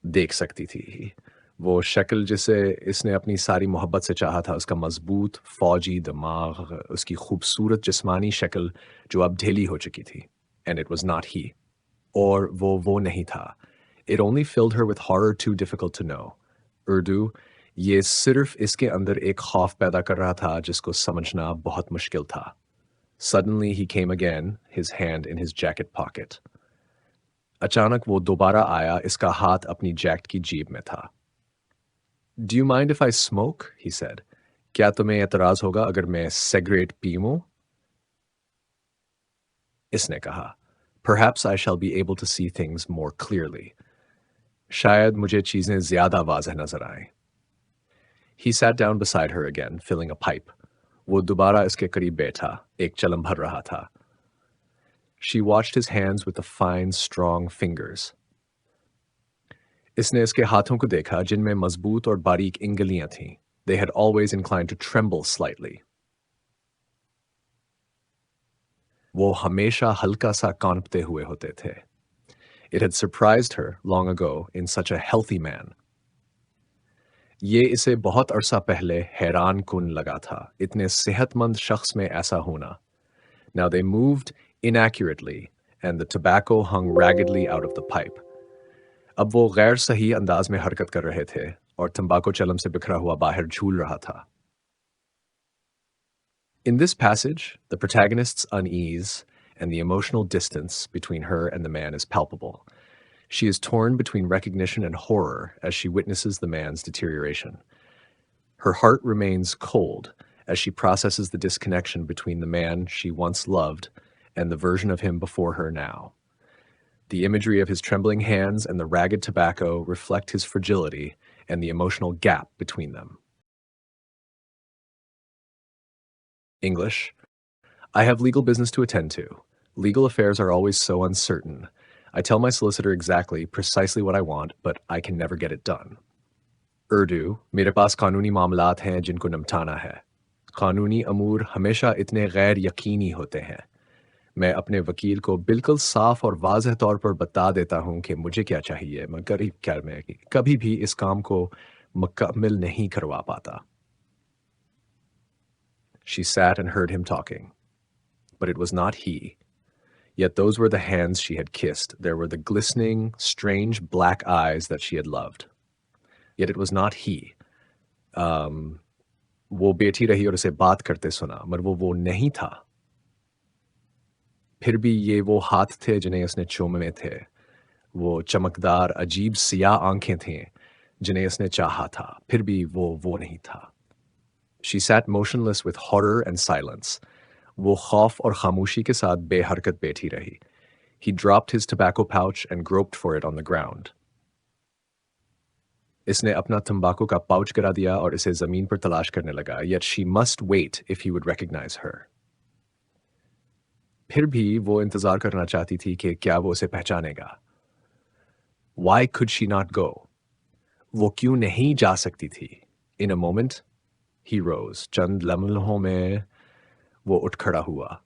देख सकती थी. वो शक्ल जिसे इसने अपनी सारी मोहब्बत से चाहा था, उसका मजबूत फौजी दिमाग, उसकी खूबसूरत जिस्मानी शक्ल जो अब ढीली हो चुकी थी. And it was not he. और वो नहीं था. It only filled her with horror too difficult to know. Urdu, ये सिर्फ इसके अंदर एक खौफ पैदा कर रहा था जिसको समझना बहुत मुश्किल था. Suddenly he came again, his hand in his jacket pocket. अचानक वो दोबारा आया, इसका हाथ अपनी जैकेट की जेब में था. Do you mind if I smoke? He said. क्या तुम्हें एतराज होगा अगर मैं सिगरेट पीऊं? इसने कहा. Perhaps I shall be able to see things more clearly. शायद मुझे चीजें ज्यादा वाज़ेह नजर आएं. He sat down beside her again, filling a pipe. वो दोबारा इसके करीब बैठा, एक चलम भर रहा था. She watched his hands with the fine, strong fingers. इसने इसके हाथों को देखा जिनमें मजबूत और बारीक इंगलियां थीं. They had always inclined to tremble slightly. वो हमेशा हल्का सा कांपते हुए होते थे. It had surprised her long ago in such a healthy man. ये इसे बहुत अरसा पहले हैरान कुन लगा था, इतने सेहतमंद शख्स में ऐसा होना. Now they moved inaccurately and the tobacco hung raggedly out of the pipe. अब वो गैर सही अंदाज में हरकत कर रहे थे और तंबाकू चलम से बिखरा हुआ बाहर झूल रहा था. In this passage, the protagonist's unease and the emotional distance between her and the man is palpable. She is torn between recognition and horror as she witnesses the man's deterioration. Her heart remains cold as she processes the disconnection between the man she once loved and the version of him before her now. The imagery of his trembling hands and the ragged tobacco reflect his fragility and the emotional gap between them. English. I have legal business to attend to. Legal affairs are always so uncertain. I tell my solicitor exactly, precisely what I want, but I can never get it done. Urdu. मेरे पास कानूनी मामलात हैं जिनको निपटाना है. कानूनी अमूर हमेशा इतने गैर यकीनी होते हैं. मैं अपने वकील को बिल्कुल साफ और वाज़ेह तौर पर बता देता हूं कि मुझे क्या चाहिए, मगर क्या मैं कभी भी इस काम को मुकम्मल नहीं करवा पाता. She sat and heard him talking. But it was not he. Yet those were the hands she had kissed. There were the glistening, strange black eyes that she had loved. Yet it was not he. वो बैठी रही और उसे बात करते सुना, मगर वो नहीं था. फिर भी ये वो हाथ थे जिन्हें उसने चूमे थे. वो चमकदार, अजीब सियाह आंखें थीं जिन्हें उसने चाहा था. फिर भी वो नहीं था. She sat motionless with horror and silence. वो खौफ और खामोशी के साथ बेहरकत बैठी रही. He dropped his tobacco pouch and groped for it on the ground. इसने अपना तंबाकू का पाउच गिरा दिया और इसे जमीन पर तलाश करने लगा. Yet she must wait if he would recognize her. फिर भी वो इंतजार करना चाहती थी कि क्या वो उसे पहचानेगा. Why could she not go? वो क्यों नहीं जा सकती थी? In a moment, he rose. चंद लम्हों में वो उठ खड़ा हुआ.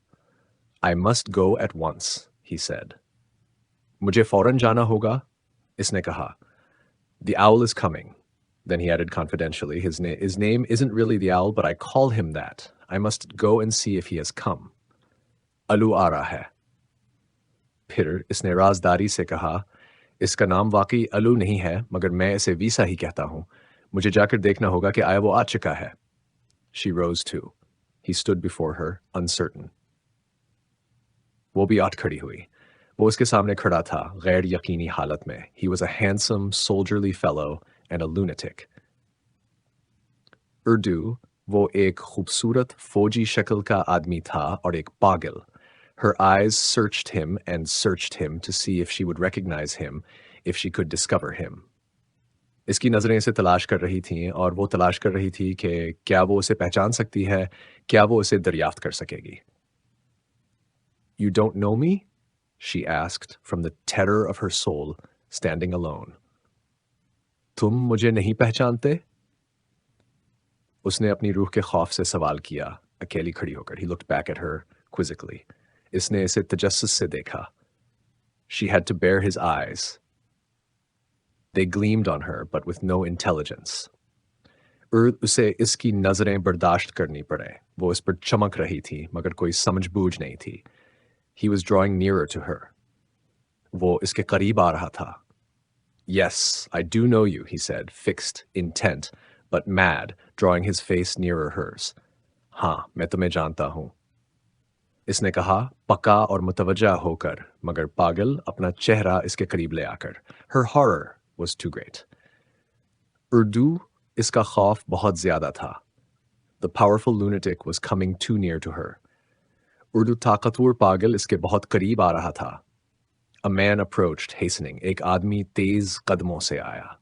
I must go at once, he said. मुझे फौरन जाना होगा, इसने कहा. The owl is coming. Then he added confidentially, his name isn't really the owl, but I call him that. I must go and see if he has come. अलू आ रहा है. फिर इसने राजदारी से कहा, इसका नाम वाकई अलू नहीं है, मगर मैं इसे वीसा ही कहता हूं. मुझे जाकर देखना होगा कि आया वो आ चुका है. She rose too. He stood before her, uncertain. वो भी आठ खड़ी हुई. वो उसके सामने खड़ा था, गैर यकीनी हालत में. He was a handsome, soldierly fellow and a lunatic. Urdu, वो एक खूबसूरत फौजी शक्ल का आदमी था और एक पागल. Her eyes searched him to see if she would recognize him, if she could discover him. इसकी नज़रें इसे तलाश कर रही थीं और वो तलाश कर रही थी कि क्या वो उसे पहचान सकती है, क्या वो उसे दरियाफ्त कर सकेगी. You don't know me? She asked from the terror of her soul, standing alone. तुम मुझे नहीं पहचानते? उसने अपनी रूह के खौफ से सवाल किया, अकेली खड़ी होकर. He looked back at her quizzically. इसने इसे तजस्सुस से देखा. She had to bear his eyes. They gleamed on her, but with no intelligence. उसे इसकी नजरें बर्दाश्त करनी पड़े. वो इस पर चमक रही थी, मगर कोई समझ-बूझ नहीं थी. He was drawing nearer to her. वो इसके करीब आ रहा था. Yes, I do know you, he said, fixed, intent, but mad, drawing his face nearer hers. हाँ, मैं तुम्हें जानता हूँ. इसने कहा, पक्का और मुतवज्जा होकर, मगर पागल अपना चेहरा इसके करीब ले आकर. Her horror was too great. Urdu, इसका खौफ बहुत ज्यादा था. The powerful lunatic was coming too near to her. Urdu ताकतवर पागल इसके बहुत करीब आ रहा था. A man approached, hastening. एक आदमी तेज कदमों से आया.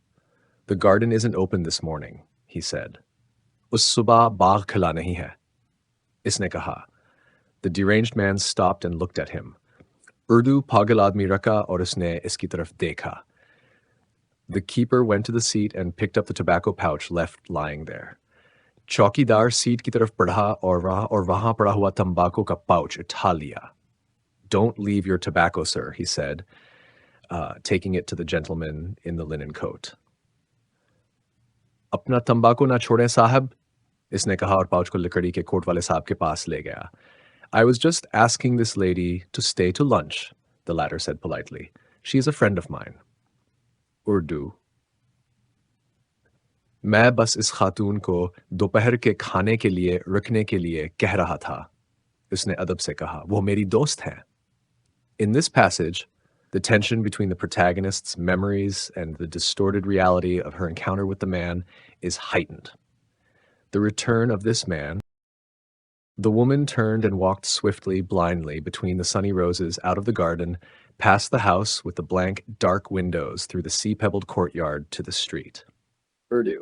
The garden isn't open this morning, he said. उस सुबह बाग खुला नहीं है, इसने कहा. The deranged man stopped and looked at him. Urdu pagal aadmi raka aur usne iski taraf dekha. The keeper went to the seat and picked up the tobacco pouch left lying there. Chaukidar seat ki taraf padha aur wahan pada hua tambako ka pouch utha liya. Don't leave your tobacco, sir, he said, taking it to the gentleman in the linen coat. Apna tambako na chhode sahab, isne kaha aur pouch ko lakadi ke coat wale sahab ke paas le gaya. I was just asking this lady to stay to lunch, the latter said politely. She is a friend of mine. Urdu. मैं बस इस खातून को दोपहर के खाने के लिए रुकने के लिए कह रहा था. उसने अदब से कहा, वो मेरी दोस्त है. In this passage, the tension between the protagonist's memories and the distorted reality of her encounter with the man is heightened. The return of this man. The woman turned and walked swiftly, blindly, between the sunny roses out of the garden, past the house with the blank, dark windows, through the sea-pebbled courtyard to the street. Urdu.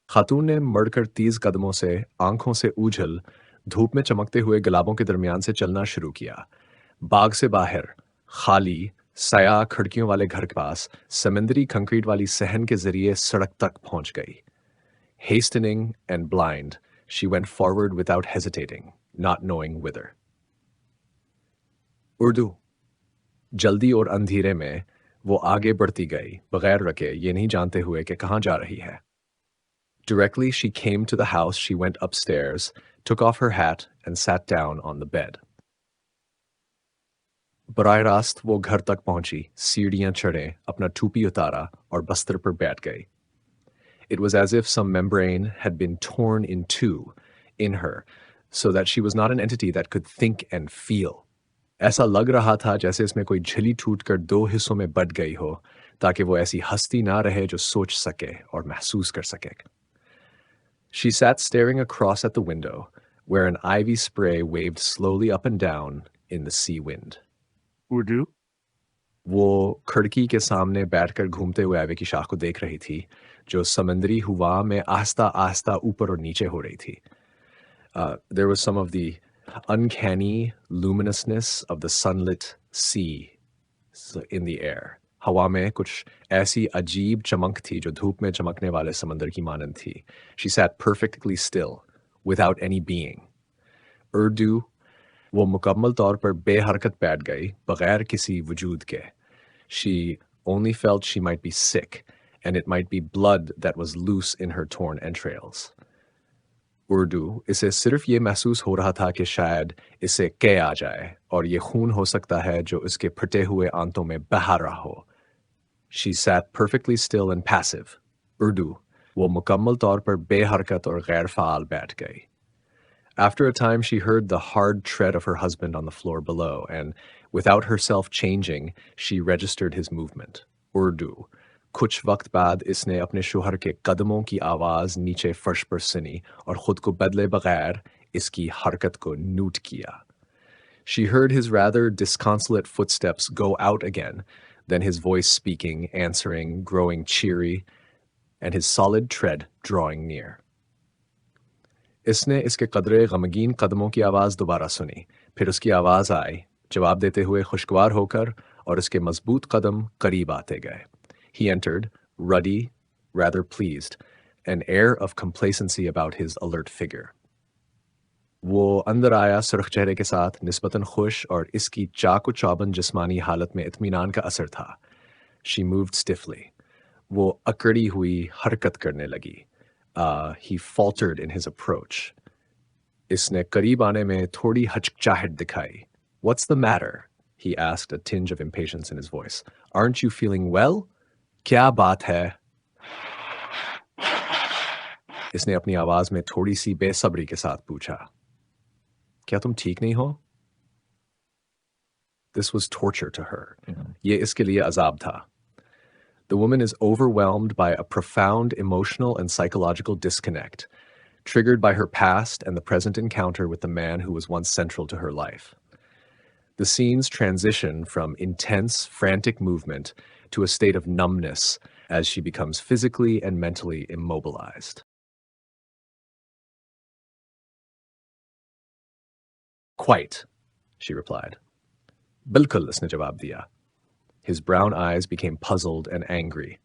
खातून ने मड़कर तेज कदमों से, आंखों से ऊझल, धूप में चमकते हुए गुलाबों के दरमियान से चलना शुरू किया. बाग से बाहर, खाली, साया खिड़कियों वाले घर के पास, समुद्री कंक्रीट वाली सहन के जरिए सड़क तक पहुंच गई. Hastening and blind, she went forward without hesitating, not knowing whither. Urdu. जल्दी और अंधेरे में वो आगे बढ़ती गई, बगैर रखे, ये नहीं जानते हुए कि कहाँ जा रही है. Directly she came to the house, she went upstairs, took off her hat, and sat down on the bed. बराह रास्त वो घर तक पहुंची, सीढ़ियां चढ़े, अपना टूपी उतारा और बस्तर पर बैठ गई. It was as if some membrane had been torn in two in her, so that she was not an entity that could think and feel. ऐसा लग रहा था जैसे इसमें कोई झिल्ली टूटकर दो हिस्सों में बट गई हो, ताकि वो ऐसी हस्ती ना रहे जो सोच सके और महसूस कर सके. She sat staring across at the window, where an ivy spray waved slowly up and down in the sea wind. Urdu. वो खिड़की के सामने बैठकर घूमते हुए आवे की शाख को देख रही थी, जो समंदरी हवा में आस्ता आस्ता ऊपर और नीचे हो रही थी. There was some of the uncanny luminousness of the sunlit sea in the air. हवा में कुछ ऐसी अजीब चमक थी जो धूप में चमकने वाले समंदर की मानंद थी. She sat perfectly still, without any being. Urdu. वो मुकम्मल तौर पर बेहरकत बैठ गई, बगैर किसी वजूद के. She only felt she might be sick, and it might be blood that was loose in her torn entrails. Urdu. इसे सिर्फ ये महसूस हो रहा था कि शायद इसे कै आ जाए और ये खून हो सकता है जो इसके फटे हुए आंतों में बहा रहा हो. She sat perfectly still and passive. Urdu. वो मुकम्मल तौर पर बेहरकत और गैर फ़ाल बैठ गई. After a time, she heard the hard tread of her husband on the floor below, and without herself changing, she registered his movement. Urdu. कुछ वक्त बाद इसने अपने शोहर के कदमों की आवाज़ नीचे फर्श पर सुनी और खुद को बदले बगैर इसकी हरकत को नोट किया. She heard his rather disconsolate footsteps go out again, then his voice speaking, answering, growing cheery, and his solid tread drawing near. इसने इसके कदरे गमगीन कदमों की आवाज़ दोबारा सुनी, फिर उसकी आवाज़ आई, जवाब देते हुए खुशगवार होकर, और उसके मजबूत कदम करीब आते गए. He entered, ruddy, rather pleased, an air of complacency about his alert figure. वो अंदर आया सुर्ख चेहरे के साथ, निस्बतन खुश, और इसकी चाकू चौबंद जिस्मानी हालत में इत्मीनान का असर था. She moved stiffly. वो अकड़ी हुई हरकत करने लगी. He faltered in his approach. इसने करीब आने में थोड़ी हचकचाहट दिखाई. What's the matter? He asked, a tinge of impatience in his voice. Aren't you feeling well? क्या बात है? इसने अपनी आवाज में थोड़ी सी बेसब्री के साथ पूछा. क्या तुम ठीक नहीं हो? This was torture to her. ये इसके लिए अजाब था. The woman is overwhelmed by a profound emotional and psychological disconnect, triggered by her past and the present encounter with the man who was once central to her life. The scenes transition from intense, frantic movement to a state of numbness as she becomes physically and mentally immobilized. Quite, she replied. बिल्कुल, उसने जवाब दिया. His brown eyes became puzzled and angry.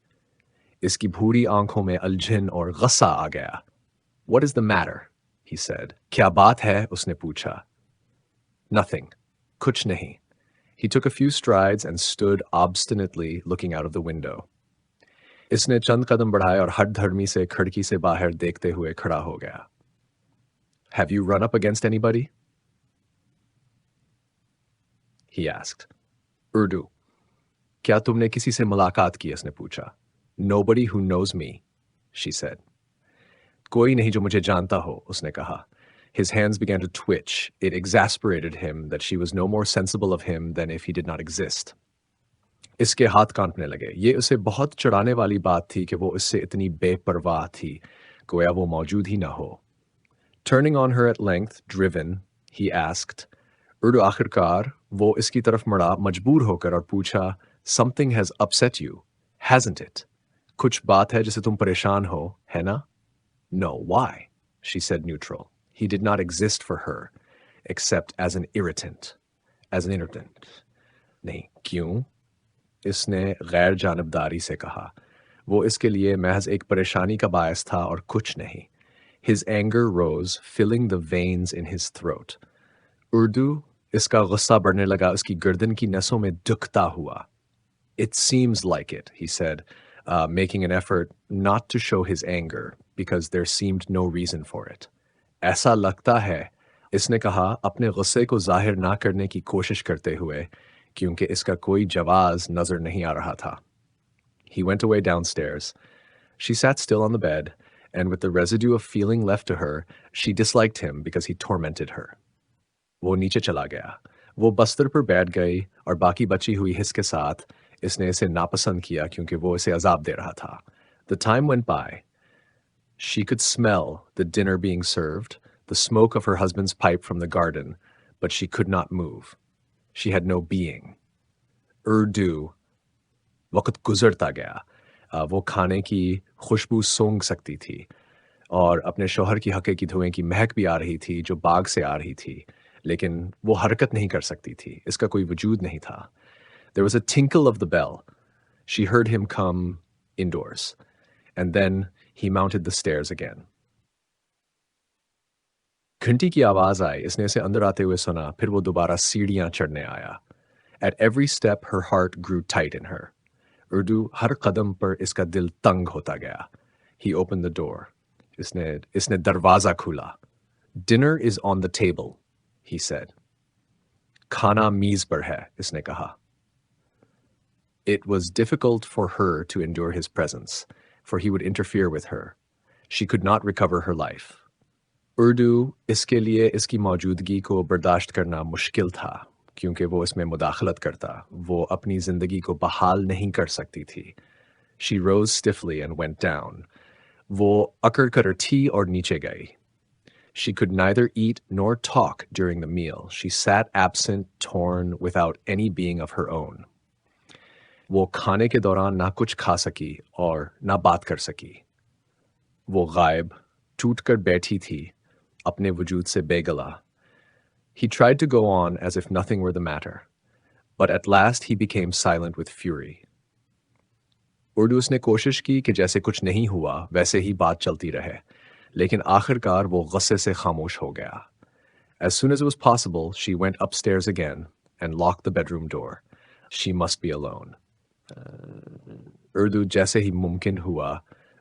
इसकी भूरी आंखों में उलझन और गुस्सा आ गया. What is the matter? He said. क्या बात है? उसने पूछा. Nothing. कुछ नहीं. He took a few strides and stood obstinately looking out of the window. इसने चंद कदम बढ़ाए और हठधर्मी से खिड़की से बाहर देखते हुए खड़ा हो गया. Have you run up against anybody? He asked. Urdu. क्या तुमने किसी से मुलाकात की? उसने पूछा. Nobody who knows me, she said. कोई नहीं जो मुझे जानता हो, उसने कहा. His hands began to twitch. It exasperated him that she was no more sensible of him than if he did not exist. इसके हाथ कांपने लगे. ये उसे बहुत चिढ़ाने वाली बात थी कि वो इससे इतनी बेपरवाह थी, गोया वो मौजूद ही ना हो. Turning on her at length, driven, he asked, Urdu आखिरकार, वो इसकी तरफ मुड़ा मजबूर होकर और पूछा, Something has upset you, hasn't it? कुछ बात है जिसे तुम परेशान हो, है ना? No, why? She said neutral. He did not exist for her, except as an irritant. As an irritant. नहीं, क्यों? इसने गैर जानबदारी से कहा. वो इसके लिए महज एक परेशानी का बायस था और कुछ नहीं. His anger rose, filling the veins in his throat. Urdu, इसका गुस्सा बढ़ने लगा उसकी गर्दन की नसों में दुखता हुआ. It seems like it, he said, making an effort not to show his anger, because there seemed no reason for it. ऐसा लगता है, इसने कहा अपने गुस्से को जाहिर ना करने की कोशिश करते हुए, क्योंकि इसका कोई जवाब नजर नहीं आ रहा था. He went away downstairs. She sat still on the bed, and with the residue of feeling left to her, she disliked him because he tormented her. वो नीचे चला गया. वो बस्तर पर बैठ गई और बाकी बची हुई हिस्स के साथ इसने इसे नापसंद किया क्योंकि वो इसे अजाब दे रहा था. The time went by. She could smell the dinner being served, the smoke of her husband's pipe from the garden, but she could not move. She had no being. Urdu, वक्त गुजरता गया. वो खाने की खुशबू सूंघ सकती थी और अपने शौहर की हक़े की धुएं की महक भी आ रही थी जो बाग से आ रही थी, लेकिन वो हरकत नहीं कर सकती थी. इसका कोई वजूद नहीं था. There was a tinkle of the bell. She heard him come indoors, and then he mounted the stairs again. घंटी की आवाज आई. इसने इसे अंदर आते हुए सुना. फिर वो दोबारा सीढ़ियां चढ़ने आया. At every step, her heart grew tight in her. Urdu, हर कदम पर इसका दिल तंग होता गया. He opened the door. इसने दरवाजा खोला. Dinner is on the table, he said. खाना मीज पर है, इसने कहा. It was difficult for her to endure his presence, for he would interfere with her. She could not recover her life. Urdu, इसके लिए इसकी मौजूदगी को बर्दाश्त करना मुश्किल था, क्योंकि वो इसमें मुदाखलत करता. वो अपनी जिंदगी को बहाल नहीं कर सकती थी. She rose stiffly and went down. वो अकड़ कर उठी और नीचे गई. She could neither eat nor talk during the meal. She sat absent, torn, without any being of her own. वो खाने के दौरान ना कुछ खा सकी और ना बात कर सकी. वो गायब, टूट कर बैठी थी, अपने वजूद से बेगला. He tried to go on as if nothing were the matter, but at last he became silent with fury. Urdu उसने कोशिश की कि जैसे कुछ नहीं हुआ वैसे ही बात चलती रहे, लेकिन आखिरकार वो गुस्से से खामोश हो गया. As soon as it was possible, she went upstairs again and locked the bedroom door. She must be alone. Urdu जैसे ही मुमकिन हुआ,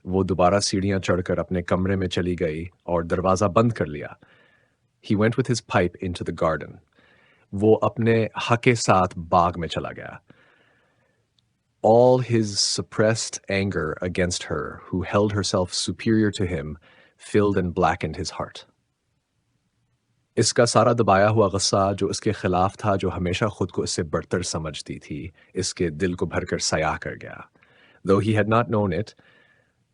वो दोबारा सीढ़ियां चढ़कर अपने कमरे में चली गई और दरवाजा बंद कर लिया. He went with his pipe into the garden. वो अपने हक़ के साथ बाग में चला गया. All his suppressed anger against her, who held herself superior to him, filled and blackened his heart. इसका सारा दबाया हुआ गुस्सा जो उसके खिलाफ था, जो हमेशा खुद को इससे बढ़तर समझती थी, इसके दिल को भरकर सयाह कर गया. Though he had not known it,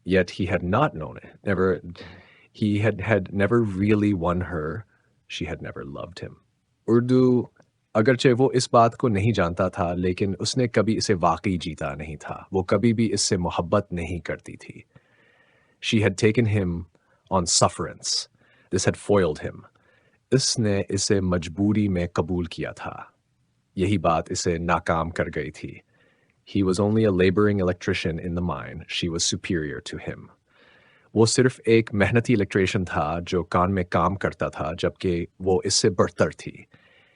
yet he had not known it. He had never really won her. She had never loved him. Urdu अगरचे वो इस बात को नहीं जानता था, लेकिन उसने कभी इसे वाकई जीता नहीं था. वो कभी भी इससे मोहब्बत नहीं करती थी. She had taken him on sufferance. This had foiled him. इसने इसे मजबूरी में कबूल किया था. यही बात इसे नाकाम कर गई थी. He was only a laboring electrician in the mine. She was superior to him. वो सिर्फ एक मेहनती इलेक्ट्रिशियन था जो कान में काम करता था, जबकि वो इससे बढ़तर थी.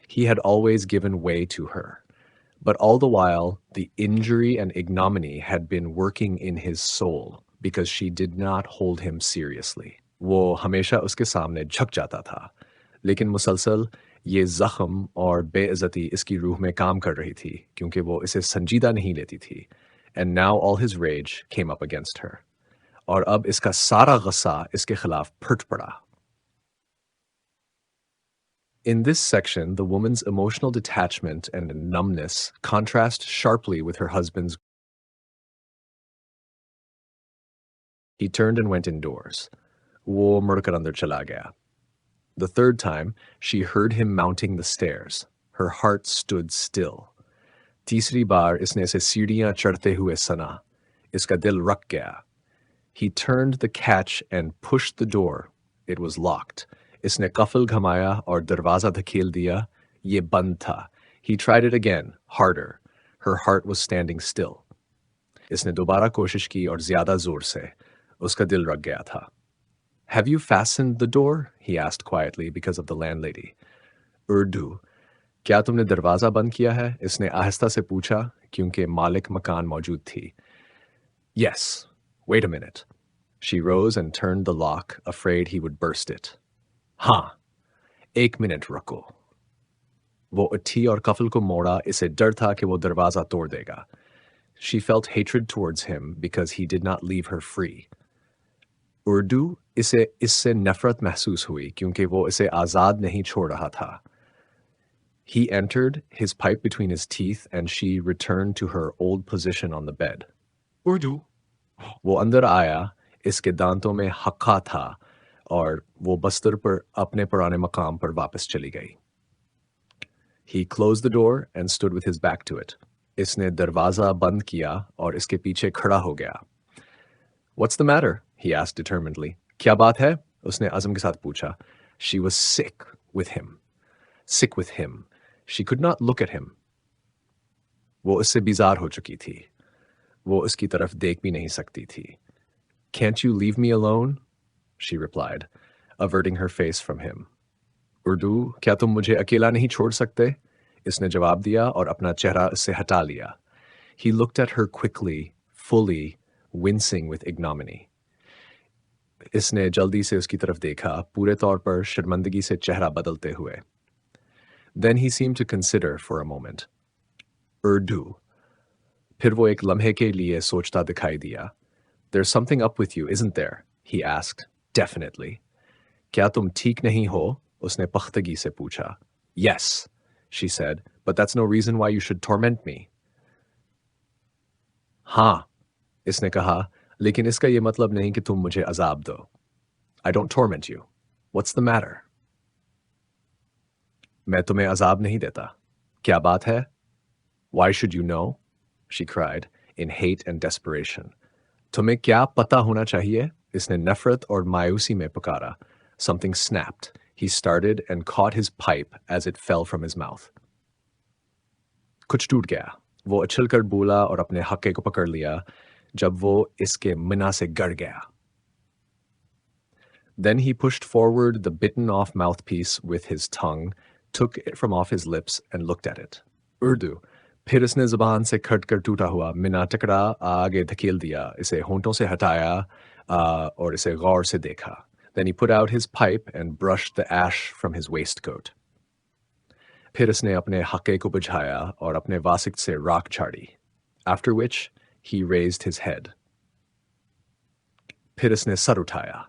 He had always given way to her. But all the while, the injury and ignominy had been working in his soul because she did not hold him seriously. वो हमेशा उसके सामने झुक जाता था, लेकिन मुसलसल ये ज़ख्म और बेइज्जती इसकी रूह में काम कर रही थी क्योंकि वो इसे संजीदा नहीं लेती थी. And now all his rage came up against her. और अब इसका सारा गुस्सा इसके खिलाफ फट पड़ा. In this section, the woman's emotional detachment and numbness contrast sharply with her husband's. He turned and went indoors. वो मुड़कर अंदर चला गया. The third time, she heard him mounting the stairs. Her heart stood still. तीसरी बार इसने इसे सीढ़ियां चढ़ते हुए सुना. इसका दिल रुक गया. He turned the catch and pushed the door. It was locked. इसने कफल घमाया और दरवाजा धकेल दिया. ये बंद था. He tried it again, harder. Her heart was standing still. इसने दोबारा कोशिश की और ज्यादा जोर से. उसका दिल रुक गया था. Have you fastened the door? He asked quietly because of the landlady. Urdu. क्या तुमने दरवाजा बंद किया है? इसने आहिस्ता से पूछा क्योंकि मालिक मकान मौजूद थी. Yes. Wait a minute. She rose and turned the lock, afraid he would burst it. हाँ, एक मिनट रुको. वो उठी और कफल को मोड़ा. इसे डर था कि वो दरवाजा तोड़ देगा. She felt hatred towards him because he did not leave her free. Urdu इसे इससे नफरत महसूस हुई क्योंकि वो इसे आज़ाद नहीं छोड़ रहा था. He entered, his pipe between his teeth, and she returned to her old position on the bed. Urdu. वो अंदर आया. इसके दांतों में हक्का था और वो बस्तर पर अपने पुराने मकाम पर वापस चली गई. He closed the door and stood with his back to it. इसने दरवाजा बंद किया और इसके पीछे खड़ा हो गया. What's the matter? He asked determinedly. क्या बात है? उसने अज़म के साथ पूछा. She was sick with him. Sick with him. She could not look at him. वो उससे बीजार हो चुकी थी. वो उसकी तरफ देख भी नहीं सकती थी. Can't you leave me alone? She replied, averting her face from him. Urdu, क्या तुम मुझे अकेला नहीं छोड़ सकते? इसने जवाब दिया और अपना चेहरा उससे हटा लिया. He looked at her quickly, fully, wincing with ignominy. इसने जल्दी से उसकी तरफ देखा, पूरे तौर पर शर्मिंदगी से चेहरा बदलते हुए. Then he seemed to consider for a moment. Urdu. फिर वो एक लम्हे के लिए सोचता दिखाई दिया. There's something up with you, isn't there? He asked, definitely. क्या तुम ठीक नहीं हो? उसने पख्तगी से पूछा. Yes, she said, but that's no reason why you should torment me. हाँ, इसने कहा, लेकिन इसका ये मतलब नहीं कि तुम मुझे अजाब दो. I don't torment you. What's the matter? मैं तुम्हें अजाब नहीं देता. क्या बात है? Why should you know? She cried, in hate and desperation. तुम्हें क्या पता होना चाहिए? इसने नफरत और मायूसी में पुकारा. Something snapped. He started and caught his pipe as it fell from his mouth. कुछ टूट गया. वो उछलकर बोला और अपने हक्के को पकड़ लिया जब वो इसके मिना से गड़ गया. Then he pushed forward the bitten off mouthpiece with his tongue, took it from off his lips and looked at it. Urdu. फिर उसने जुबान से खट कर टूटा हुआ मिना टकरा आगे धकेल दिया. इसे होंठों से हटाया और इसे गौर से देखा. Then he put out his pipe and brushed the ash from his waistcoat. फिर उसने अपने हक्के को बुझाया और अपने वासिक से राख झाड़ी. After which he raised his head. फिर उसने सर उठाया.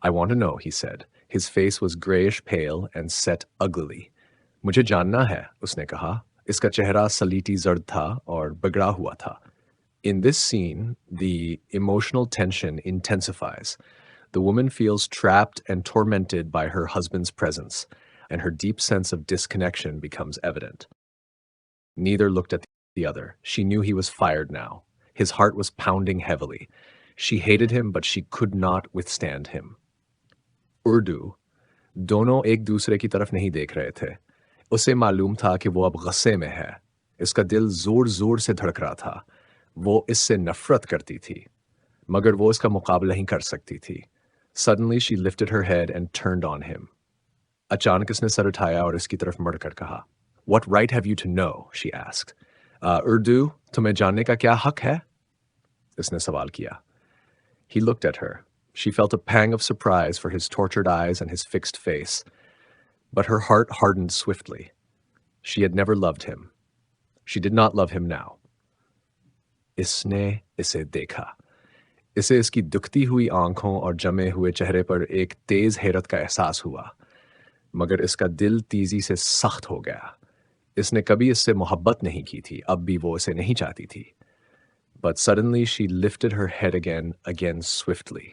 I want to know, he said, His face was grayish pale and set uglily. मुझे जानना है, उसने कहा. इसका चेहरा सलीटी जर्द था और बिगड़ा हुआ था. In this scene, the emotional tension intensifies. The woman feels trapped and tormented by her husband's presence, and her deep sense of disconnection becomes evident. Neither looked at the other. She knew he was fired now. His heart was pounding heavily. She hated him, but she could not withstand him. Urdu. दोनों एक दूसरे की तरफ नहीं देख रहे थे. उसे मालूम था कि वो अब गुस्से में है. इसका दिल जोर जोर से धड़क रहा था. वो इससे नफरत करती थी, मगर वो इसका मुकाबला नहीं कर सकती थी. Suddenly she lifted her head and turned on him. अचानक इसने सर उठाया और इसकी तरफ मुड़कर कहा. What right have you to know? She asked. Urdu, तुम्हें जानने का क्या हक है? इसने सवाल किया. He looked at her. She felt a pang of surprise for his tortured eyes and his fixed face. But her heart hardened swiftly. She had never loved him. She did not love him now. इसने इसे देखा. इसे इसकी दुखती हुई आंखों और जमे हुए चेहरे पर एक तेज हैरत का एहसास हुआ. मगर इसका दिल तेजी से सख्त हो गया. इसने कभी इससे मोहब्बत नहीं की थी. अब भी वो इसे नहीं चाहती थी. But suddenly she lifted her head again swiftly,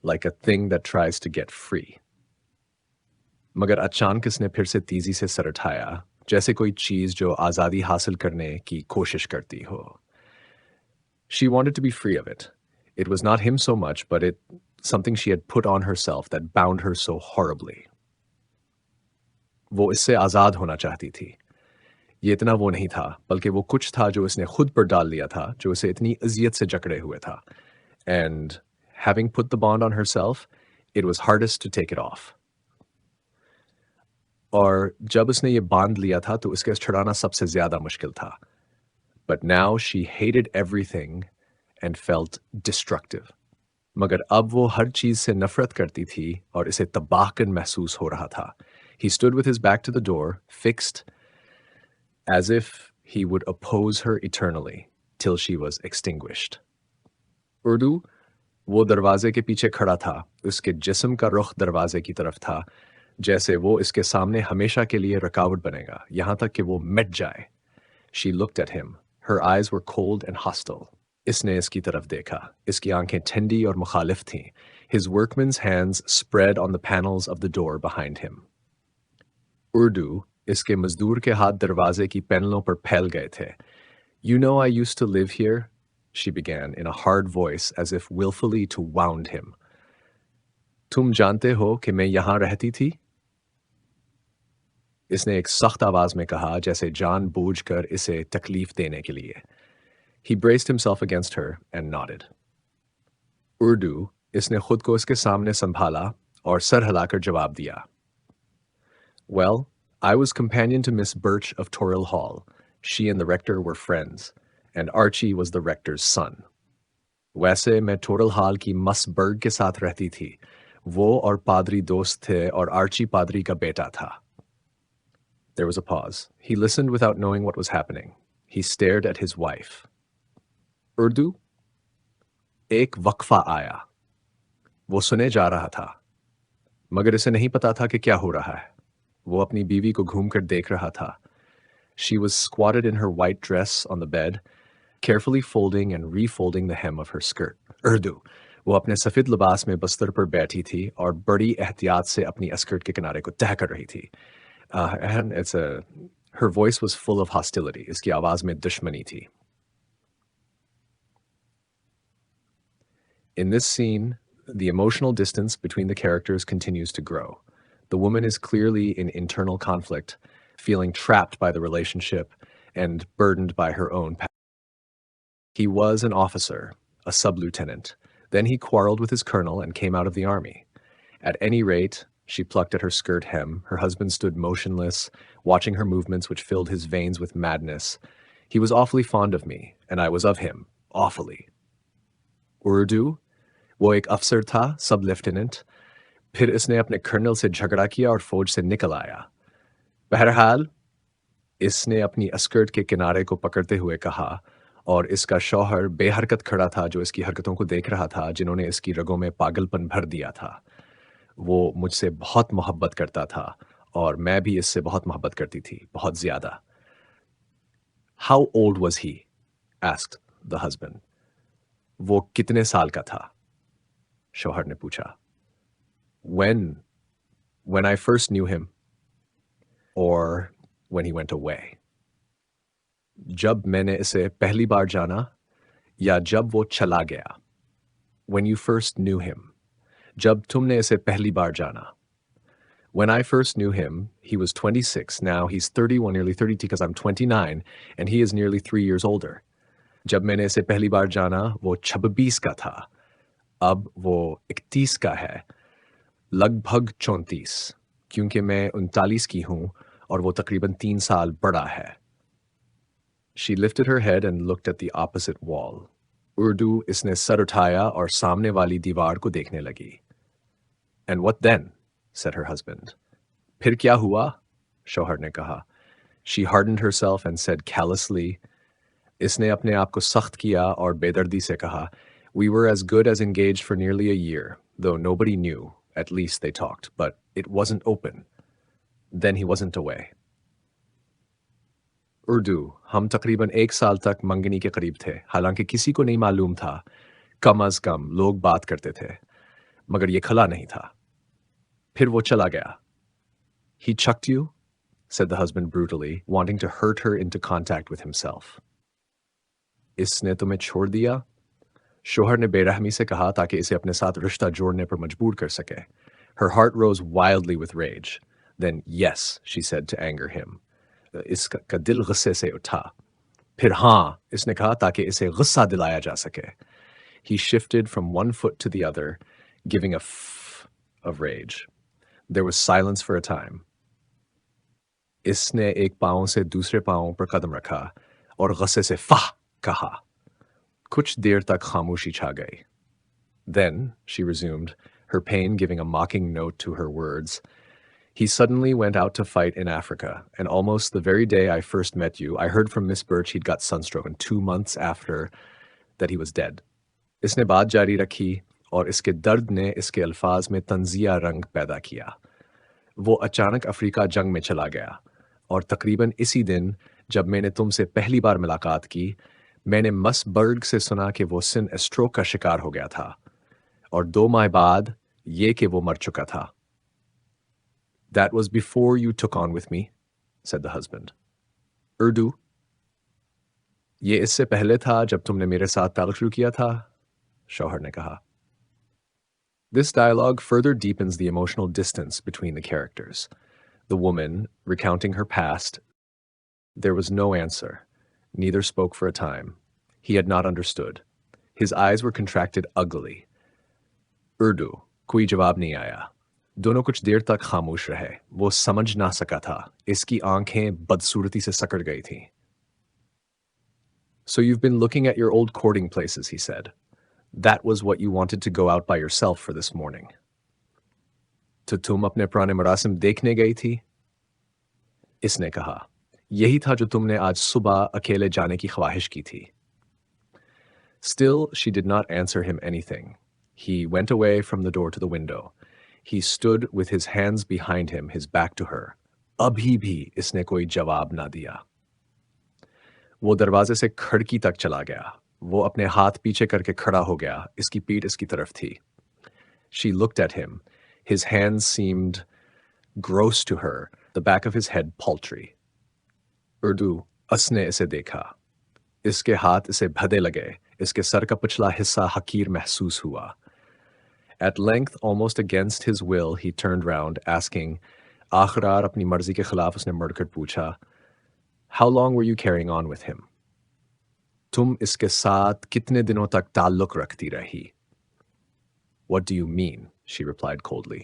like a thing that tries to get free. मगर अचानक इसने फिर से तेजी से सर उठाया, जैसे कोई चीज जो आजादी हासिल करने की कोशिश करती हो. She wanted to be free of it. It was not him so much, but something she had put on herself that bound her so horribly. वो इससे आजाद होना चाहती थी. ये इतना वो नहीं था, बल्कि वो कुछ था जो इसने खुद पर डाल लिया था, जो इसे इतनी अजियत से जकड़े हुए था. And having put the bond on herself, it was hardest to take it off. और जब उसने ये बांध लिया था तो इसके छुड़ाना सबसे ज्यादा मुश्किल था. But now she hated everything and felt destructive. मगर अब वो हर चीज से नफरत करती थी और इसे तबाहकन महसूस हो रहा था. He stood with his back to the door, fixed as if he would oppose her eternally till she was extinguished. Urdu. वो दरवाजे के पीछे खड़ा था. उसके जिस्म का रुख दरवाजे की तरफ था, जैसे वो इसके सामने हमेशा के लिए रुकावट बनेगा, यहां तक कि वो मिट जाए. She looked at him. Her eyes were cold and hostile. इसने इसकी तरफ देखा. इसकी आंखें ठंडी और मुखालिफ थीं. His workman's hands spread on the panels of the door behind him. Urdu. इसके मजदूर के हाथ दरवाजे की पैनलों पर फैल गए थे. You know I used to live here, she began in a hard voice as if willfully to wound him. तुम जानते हो कि मैं यहां रहती थी? इसने एक सख्त आवाज में कहा, जैसे जानबूझकर इसे तकलीफ देने के लिए. He braced himself against her and nodded. Urdu. इसने खुद को इसके सामने संभाला और सर हिलाकर जवाब दिया. Well, I was companion to Miss Birch of Toril Hall. She and the rector were friends, and Archie was the rector's son. वैसे मैं टोरल हॉल की मस बर्ग के साथ रहती थी. वो और पादरी दोस्त थे और आर्ची पादरी का बेटा था. There was a pause. He listened without knowing what was happening. He stared at his wife. Urdu. एक वक्फा आया. वो सुने जा रहा था, मगर इसे नहीं पता था कि क्या हो रहा है. वो अपनी बीवी को घूमकर देख रहा था. She was squatted in her white dress on the bed, carefully folding and refolding the hem of her skirt. Urdu. वो अपने सफेद लिबास में बस्तर पर बैठी थी और बड़ी एहतियात से अपनी स्कर्ट के किनारे को तह कर रही थी. And her voice was full of hostility. इसकी आवाज में दुश्मनी थी. In this scene, the emotional distance between the characters continues to grow. The woman is clearly in internal conflict, feeling trapped by the relationship and burdened by her own past. He was an officer, a sub-lieutenant. Then he quarreled with his colonel and came out of the army. At any rate, she plucked at her skirt hem. Her husband stood motionless, watching her movements which filled his veins with madness. He was awfully fond of me, and I was of him, awfully. Urdu. वो एक अफसर था, सब lieutenant. फिर इसने अपने colonel से झगड़ा किया और फौज से निकल आया. बहरहाल, इसने अपनी स्कर्ट के किनारे को पकड़ते हुए कहा, और इसका शौहर बेहरकत खड़ा था जो इसकी हरकतों को देख रहा था, जिन्होंने इसकी रगों में पागलपन भर दिया था. वो मुझसे बहुत मोहब्बत करता था और मैं भी इससे बहुत मोहब्बत करती थी, बहुत ज़्यादा। How old was he? asked the husband. वो कितने साल का था? शौहर ने पूछा। When? When I first knew him or when he went away? जब मैंने इसे पहली बार जाना या जब वो चला गया? When you first knew him. जब तुमने इसे पहली बार जाना? When I first knew him, he was 26. Now he's 31, nearly 32 because I'm 29, and he is nearly 3 years older. जब मैंने इसे पहली बार जाना, वो 26 का था. अब वो 31 का है. लगभग 34, क्योंकि मैं 39 की हूँ और वो तकरीबन 3 साल बड़ा है. She lifted her head and looked at the opposite wall. Urdu इसने सर उठाया और सामने वाली दीवार को देखने लगी. And what then? Said her husband. फिर क्या हुआ? शौहर ने कहा. She hardened herself and said callously, इसने अपने आप को सख्त किया और बेदर्दी से कहा, We were as good as engaged for nearly a year, though nobody knew, at least they talked, but it wasn't open. Then he wasn't away. Urdu, हम तकरीबन 1 साल तक मंगनी के करीब थे, हालांकि किसी को नहीं मालूम था. कम अज कम लोग बात करते थे, मगर ये खला नहीं था. फिर वो चला गया. He chucked you? Said the husband brutally, wanting to hurt her into contact with himself. इसने तुम्हें छोड़ दिया? शौहर ने बेरहमी से कहा ताकि इसे अपने साथ रिश्ता जोड़ने पर मजबूर कर सके. Her heart rose wildly with rage. Then yes, she said to anger him. इसका दिल गुस्से से उठा. फिर हाँ, इसने कहा ताकि इसे गुस्सा दिलाया जा सके. He shifted from one foot to the other, giving a f of rage. There was silence for a time. इसने एक पांव से दूसरे पांव पर कदम रखा और गुस्से से फाह कहा. कुछ देर तक खामोशी छा गई. Then, she resumed, her pain giving a mocking note to her words, he suddenly went out to fight in Africa, and almost the very day I first met you, I heard from Miss Birch he'd got sunstroke, and 2 months after that he was dead. इसने बात जारी रखी और इसके दर्द ने इसके अल्फाज में तंजिया रंग पैदा किया. वो अचानक अफ्रीका जंग में चला गया और तकरीबन इसी दिन जब मैंने तुमसे पहली बार मुलाकात की, मैंने मसबर्ग से सुना कि वो सिन स्ट्रोक का शिकार हो गया था और 2 माह बाद ये कि वो मर चुका था. That was before you took on with me, said the husband. Urdu. ये इससे पहले था जब तुमने मेरे साथ ताल्लुक शुरू किया था, शौहर ने कहा. This dialogue further deepens the emotional distance between the characters. The woman, recounting her past, there was no answer. Neither spoke for a time. He had not understood. His eyes were contracted uglily. Urdu, कोई जवाब नहीं आया. दोनों कुछ देर तक खामोश रहे. वो समझ ना सका था. इसकी आंखें बदसूरती से सकड़ गई थीं. So you've been looking at your old courting places, he said. That was what you wanted to go out by yourself for this morning. तो तुम अपने पुराने मरासिम देखने गई थी? इसने कहा. यही था जो तुमने आज सुबह अकेले जाने की ख्वाहिश की थी. Still, she did not answer him anything. He went away from the door to the window. He stood with his hands behind him, his back to her. अभी भी इसने कोई जवाब ना दिया. वो दरवाजे से खिड़की तक चला गया. वो अपने हाथ पीछे करके खड़ा हो गया. इसकी पीठ इसकी तरफ थी. She looked at him. His hands seemed gross to her, the back of his head paltry. Urdu, उसने इसे देखा. इसके हाथ इसे भदे लगे. इसके सर का पिछला हिस्सा हकीर महसूस हुआ. At length, almost against his will, he turned round, asking, आखिरकार अपनी मर्जी के खिलाफ उसने मुड़कर पूछा, How long were you carrying on with him? तुम इसके साथ कितने दिनों तक ताल्लुक रखती रही? What do you mean? She replied coldly.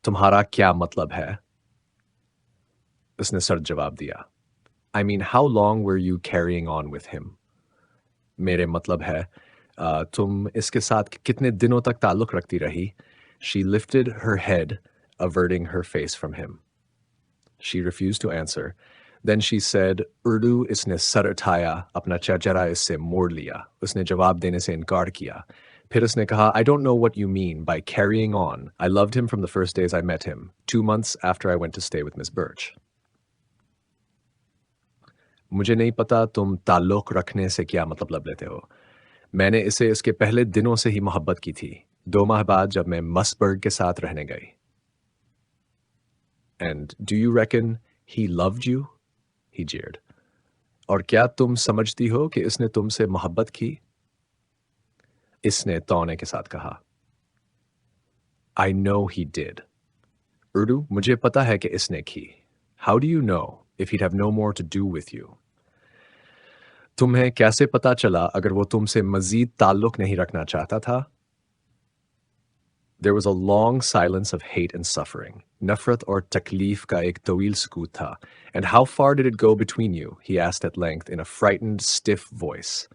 तुम्हारा क्या मतलब है? उसने सर्द जवाब दिया. I mean, how long were you carrying on with him? मेरे मतलब है, तुम इसके साथ कितने दिनों तक ताल्लुक रखती रही? She lifted her head, averting her face from him. She refused to answer. Then she said, Urdu इसने सर उठाया, अपना चेहरा इससे मोड़ लिया. उसने जवाब देने से इनकार किया. फिर उसने कहा, I don't know what you mean by carrying on. I loved him from the first days I met him, 2 months after I went to stay with Miss Birch. मुझे नहीं पता तुम ताल्लुक रखने से क्या मतलब लेते हो। मैंने इसे इसके पहले दिनों से ही मोहब्बत की थी, 2 माह बाद जब मैं मसबर्ग के साथ रहने गई। And do you reckon he loved you? He jeered. और क्या तुम समझती हो कि इसने तुमसे मोहब्बत की? इसने तौने के साथ कहा। I know he did. Urdu, मुझे पता है कि इसने की। How do you know if he'd have no more to do with you? तुम्हें कैसे पता चला अगर वो तुमसे मजीद ताल्लुक नहीं रखना चाहता था? There was a long silence of hate and suffering. Nafrat और तकलीफ का एक तवील सकूत था. And how far did it go between you? He asked at length in a frightened, stiff voice.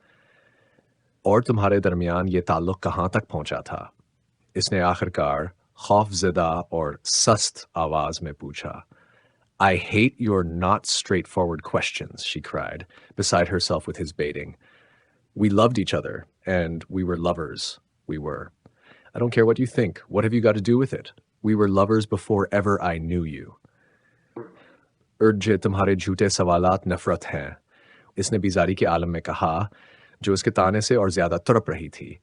और तुम्हारे दरमियान ये ताल्लुक कहाँ तक पहुंचा था? इसने आखिरकार खौफज़दा और सस्त आवाज में पूछा। I hate your not straightforward questions, she cried, beside herself with his baiting. We loved each other, and we were lovers. We were. I don't care what you think. What have you got to do with it? We were lovers before ever I knew you. urge तुम्हारे झूठे सवालात नफरत हैं, इसने बीजारी के आलम में कहा, जो उसके ताने से और ज्यादा तड़प रही थी।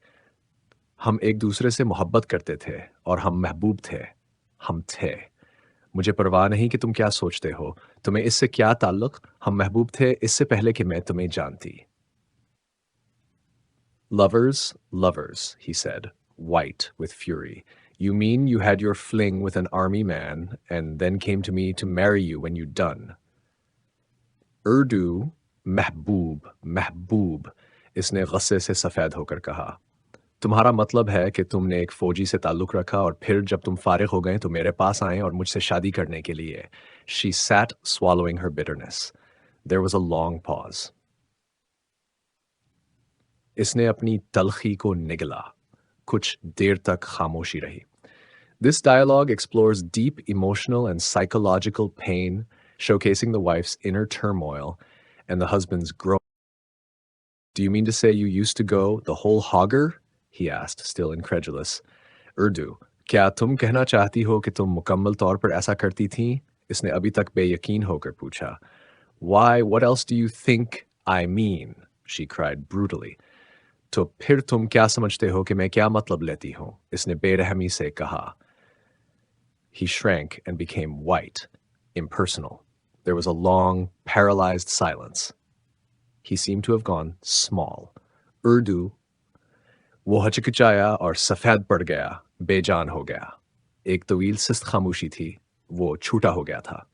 हम एक दूसरे से मोहब्बत करते थे और हम महबूब थे। हम थे। मुझे परवाह नहीं कि तुम क्या सोचते हो। तुम्हें इससे क्या ताल्लुक? हम महबूब थे इससे पहले कि मैं तुम्हें जानती। Lovers, lovers, he said, white with fury. You mean you had your fling with an army man and then came to me to marry you when you'd done? Urdu, महबूब, महबूब, इसने गुस्से से सफेद होकर कहा। तुम्हारा मतलब है कि तुमने एक फौजी से ताल्लुक रखा और फिर जब तुम फारिग हो गए तो मेरे पास आए और मुझसे शादी करने के लिए। She sat swallowing her bitterness. There was a long pause. इसने अपनी तलखी को निगला। कुछ देर तक खामोशी रही। This dialogue explores deep emotional and psychological pain, showcasing the wife's inner turmoil and the husband's growth. Do you mean to say you used to go the whole hogger? He asked, still incredulous. Urdu, क्या तुम कहना चाहती हो कि तुम मुकम्मल तौर पर ऐसा करती थीं? इसने अभी तक बेयकीन होकर पूछा। Why, what else do you think I mean? She cried brutally. तो फिर तुम क्या समझते हो कि मैं क्या मतलब लेती हूं? इसने बेरहमी से कहा। He shrank and became white, impersonal. There was a long, paralyzed silence. He seemed to have gone small. Urdu, वो हचकिचाया और सफेद पड़ गया, बेजान हो गया। एक तवील सिस्त खामोशी थी, वो छूटा हो गया था।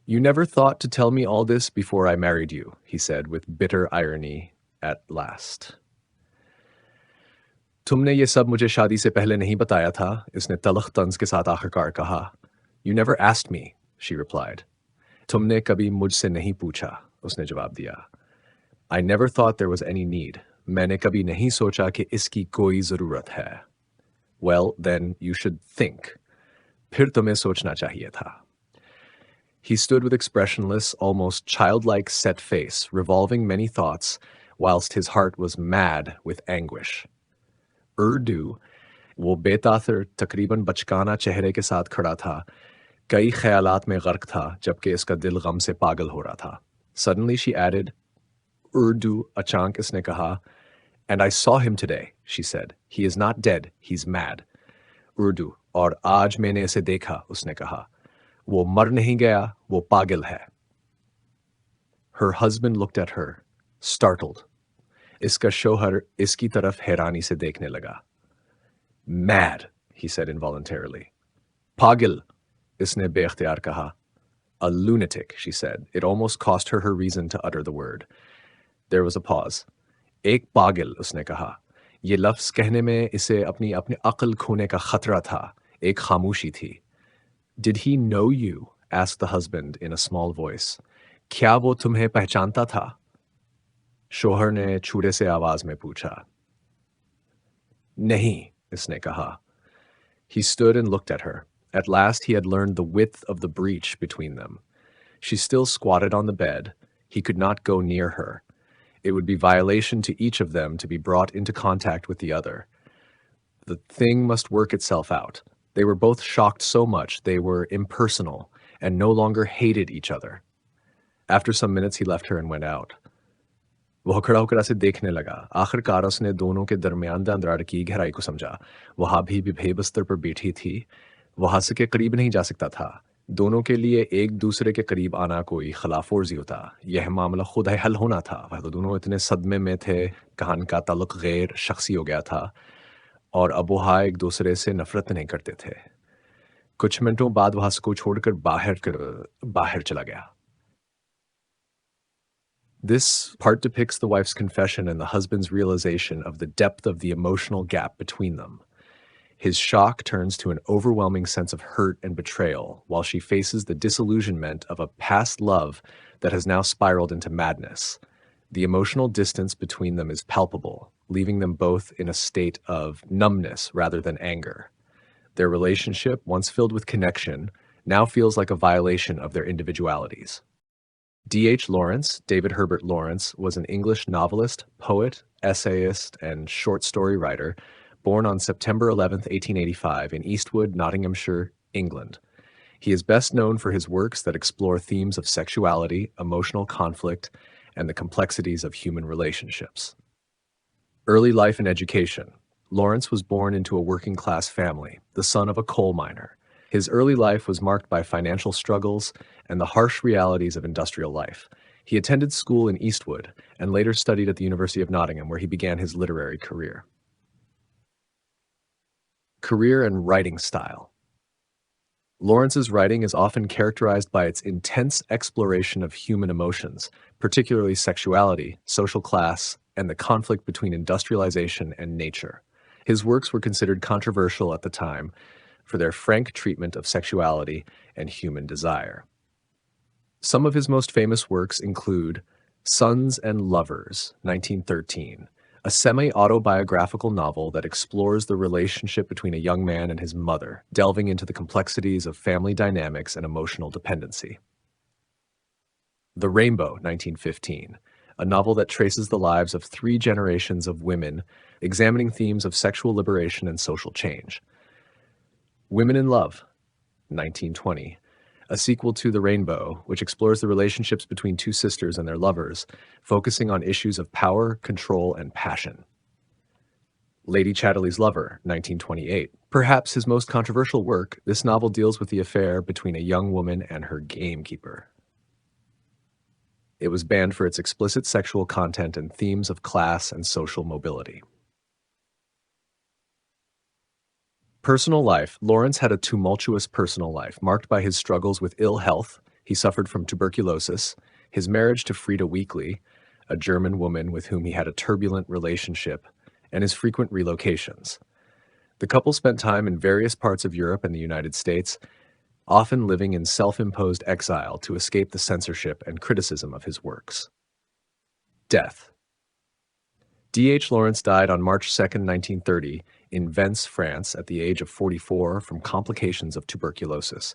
You never thought to tell me all this before I married you, he said with bitter irony at last. तुमने ये सब मुझे शादी से पहले नहीं बताया था, इसने तलख तंज के साथ आखिरकार कहा। You never asked me, she replied. तुमने कभी मुझसे नहीं पूछा, उसने जवाब दिया। I never thought there was any need. मैंने कभी नहीं सोचा कि इसकी कोई ज़रूरत है। Well, then you should think. फिर तुम्हें सोचना चाहिए था। He stood with expressionless, almost childlike set face, revolving many thoughts, whilst his heart was mad with anguish. Urdu, वो बेतासर तकरीबन बचकाना चेहरे के साथ खड़ा था, कई ख्यालात में गर्क था, जबकि इसका दिल गम से पागल हो रहा था। Suddenly she added, Urdu, अचानक इसने कहा, and I saw him today, she said. He is not dead, he's mad. Urdu, और आज मैंने इसे देखा, उसने कहा. वो मर नहीं गया, वो पागल है. Her husband looked at her, startled. इसका शौहर इसकी तरफ हैरानी से देखने लगा. Mad, he said involuntarily. Pagil, इसने बेख्तियार कहा. A lunatic, she said. It almost cost her reason to utter the word. There was a pause. एक पागल, उसने कहा. ये लफ्ज़ कहने में इसे अपनी अक्ल खोने का खतरा था. एक खामोशी थी. Did he know you? Asked the husband in a small voice. क्या वो तुम्हें पहचानता था? शौहर ने छूटे से आवाज में पूछा. नहीं, इसने कहा. He stood and looked at her. At last he had learned the width of the breach between them. She still squatted on the bed. He could not go near her. It would be violation to each of them to be brought into contact with the other. The thing must work itself out. They were both shocked so much they were impersonal and no longer hated each other. After some minutes, he left her and went out. वह खड़ा होकर ऐसे देखने लगा। आखिरकार उसने दोनों के दरमियान अंधेरे की गहराई को समझा। वह भी बेबस्तर पर बैठी थी। वह के करीब नहीं जा सकता था। दोनों के लिए एक दूसरे के करीब आना कोई खिलाफ वर्जी होता। यह मामला खुद ही हल होना था। वह तो दोनों इतने सदमे में थे, कहान का ताल्लुक गैर शख्सी हो गया था और अब वह एक दूसरे से नफरत नहीं करते थे। कुछ मिनटों बाद वह को छोड़कर बाहर चला गया। This part depicts the wife's confession and the husband's realization of the depth of the emotional gap between them. His shock turns to an overwhelming sense of hurt and betrayal, while she faces the disillusionment of a past love that has now spiraled into madness. The emotional distance between them is palpable, leaving them both in a state of numbness rather than anger. Their relationship, once filled with connection, now feels like a violation of their individualities. D.H. Lawrence, David Herbert Lawrence, was an English novelist, poet, essayist, and short story writer born on September 11, 1885 in Eastwood, Nottinghamshire, England. He is best known for his works that explore themes of sexuality, emotional conflict, and the complexities of human relationships. Early life and education. Lawrence was born into a working-class family, the son of a coal miner. His early life was marked by financial struggles and the harsh realities of industrial life. He attended school in Eastwood and later studied at the University of Nottingham, where he began his literary career. Career and writing style. Lawrence's writing is often characterized by its intense exploration of human emotions, particularly sexuality, social class, and the conflict between industrialization and nature. His works were considered controversial at the time for their frank treatment of sexuality and human desire. Some of his most famous works include Sons and Lovers, 1913, a semi-autobiographical novel that explores the relationship between a young man and his mother, delving into the complexities of family dynamics and emotional dependency. The Rainbow, 1915, a novel that traces the lives of 3 generations of women, examining themes of sexual liberation and social change. Women in Love, 1920, a sequel to The Rainbow, which explores the relationships between 2 sisters and their lovers, focusing on issues of power, control, and passion. Lady Chatterley's Lover, 1928. Perhaps his most controversial work, this novel deals with the affair between a young woman and her gamekeeper. It was banned for its explicit sexual content and themes of class and social mobility. Personal life. Lawrence had a tumultuous personal life, marked by his struggles with ill health. He suffered from tuberculosis, his marriage to Frida Weekly, a German woman with whom he had a turbulent relationship, and his frequent relocations. The couple spent time in various parts of Europe and the United States, often living in self-imposed exile to escape the censorship and criticism of his works. Death. D.H. Lawrence died on March 2, 1930, in Vence, France, at the age of 44 from complications of tuberculosis.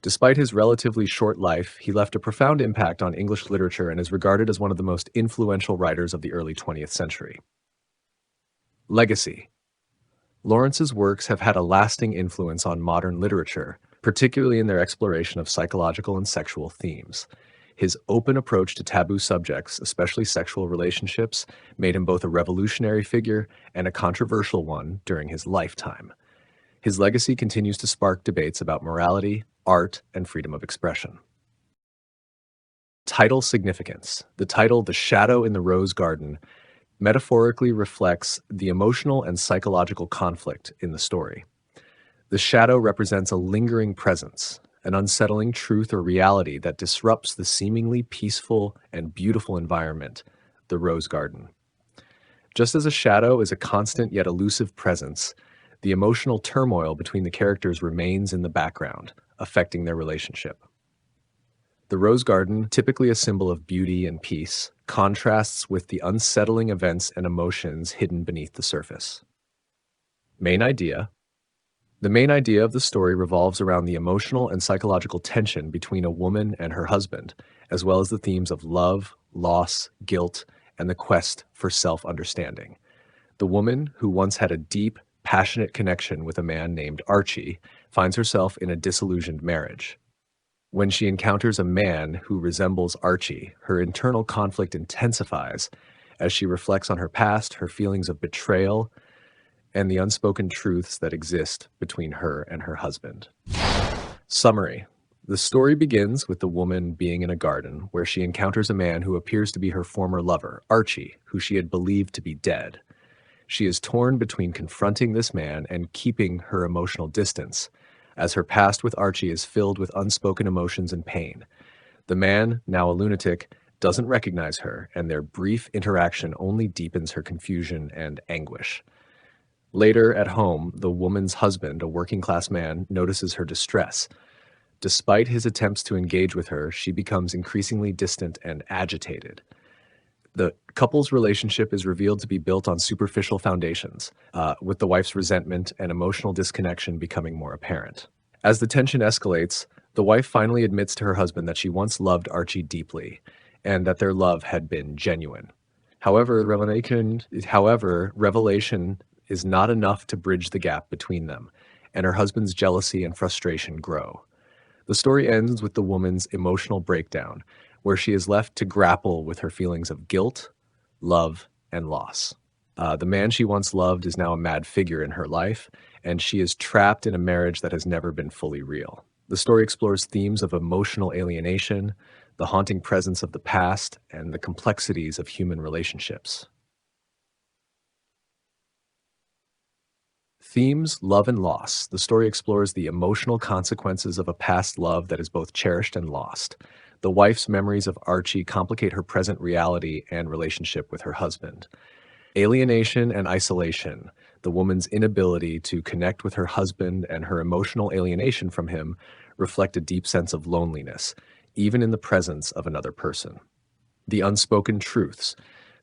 Despite his relatively short life, he left a profound impact on English literature and is regarded as one of the most influential writers of the early 20th century. Legacy. Lawrence's works have had a lasting influence on modern literature, particularly in their exploration of psychological and sexual themes. His open approach to taboo subjects, especially sexual relationships, made him both a revolutionary figure and a controversial one during his lifetime. His legacy continues to spark debates about morality, art, and freedom of expression. Title significance. The title, The Shadow in the Rose Garden, metaphorically reflects the emotional and psychological conflict in the story. The shadow represents a lingering presence, an unsettling truth or reality that disrupts the seemingly peaceful and beautiful environment, the rose garden. Just as a shadow is a constant yet elusive presence, the emotional turmoil between the characters remains in the background, affecting their relationship. The rose garden, typically a symbol of beauty and peace, contrasts with the unsettling events and emotions hidden beneath the surface. Main idea. The main idea of the story revolves around the emotional and psychological tension between a woman and her husband, as well as the themes of love, loss, guilt, and the quest for self-understanding. The woman, who once had a deep, passionate connection with a man named Archie, finds herself in a disillusioned marriage. When she encounters a man who resembles Archie, her internal conflict intensifies as she reflects on her past, her feelings of betrayal, and the unspoken truths that exist between her and her husband. Summary. The story begins with the woman being in a garden where she encounters a man who appears to be her former lover, Archie, who she had believed to be dead. She is torn between confronting this man and keeping her emotional distance, as her past with Archie is filled with unspoken emotions and pain. The man, now a lunatic, doesn't recognize her, and their brief interaction only deepens her confusion and anguish. Later, at home, the woman's husband, a working-class man, notices her distress. Despite his attempts to engage with her, she becomes increasingly distant and agitated. The couple's relationship is revealed to be built on superficial foundations, with the wife's resentment and emotional disconnection becoming more apparent. As the tension escalates, the wife finally admits to her husband that she once loved Archie deeply, and that their love had been genuine. However, revelation is not enough to bridge the gap between them, and her husband's jealousy and frustration grow. The story ends with the woman's emotional breakdown, where she is left to grapple with her feelings of guilt, love, and loss. The man she once loved is now a mad figure in her life, and she is trapped in a marriage that has never been fully real. The story explores themes of emotional alienation, the haunting presence of the past, and the complexities of human relationships. Themes, love and loss. The story explores the emotional consequences of a past love that is both cherished and lost. The wife's memories of Archie complicate her present reality and relationship with her husband. Alienation and isolation. The woman's inability to connect with her husband and her emotional alienation from him reflect a deep sense of loneliness, even in the presence of another person. The unspoken truths.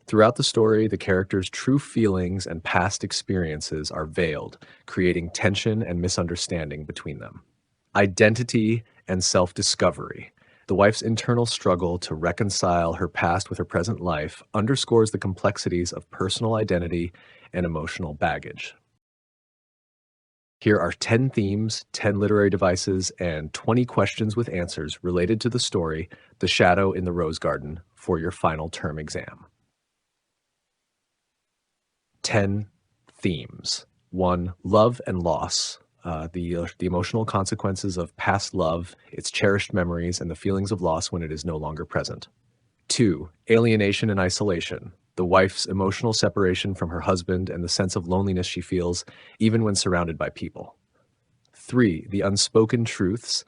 Throughout the story, the characters' true feelings and past experiences are veiled, creating tension and misunderstanding between them. Identity and self-discovery. The wife's internal struggle to reconcile her past with her present life underscores the complexities of personal identity and emotional baggage. Here are 10 themes, 10 literary devices, and 20 questions with answers related to the story, The Shadow in the Rose Garden, for your final term exam. 10 themes. 1. Love and loss. The emotional consequences of past love, its cherished memories, and the feelings of loss when it is no longer present. 2. Alienation and isolation. The wife's emotional separation from her husband and the sense of loneliness she feels even when surrounded by people. 3. The unspoken truths.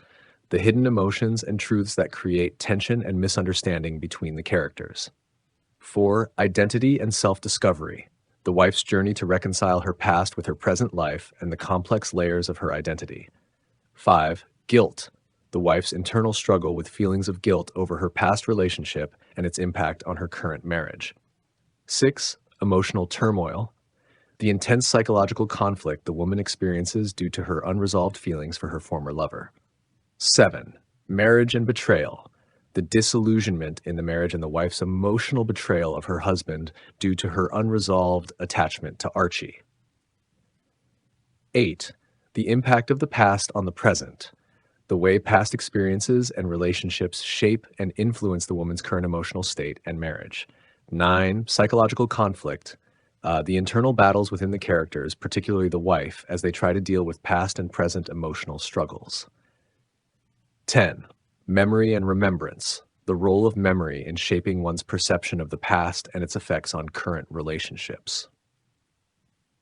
The hidden emotions and truths that create tension and misunderstanding between the characters. 4. Identity and self-discovery. The wife's journey to reconcile her past with her present life and the complex layers of her identity. 5. Guilt. The wife's internal struggle with feelings of guilt over her past relationship and its impact on her current marriage. 6. Emotional turmoil. The intense psychological conflict the woman experiences due to her unresolved feelings for her former lover. 7. Marriage and betrayal. The disillusionment in the marriage and the wife's emotional betrayal of her husband due to her unresolved attachment to Archie. 8. The impact of the past on the present. The way past experiences and relationships shape and influence the woman's current emotional state and marriage. 9. Psychological conflict. The internal battles within the characters, particularly the wife, as they try to deal with past and present emotional struggles. 10. Memory and remembrance. The role of memory in shaping one's perception of the past and its effects on current relationships.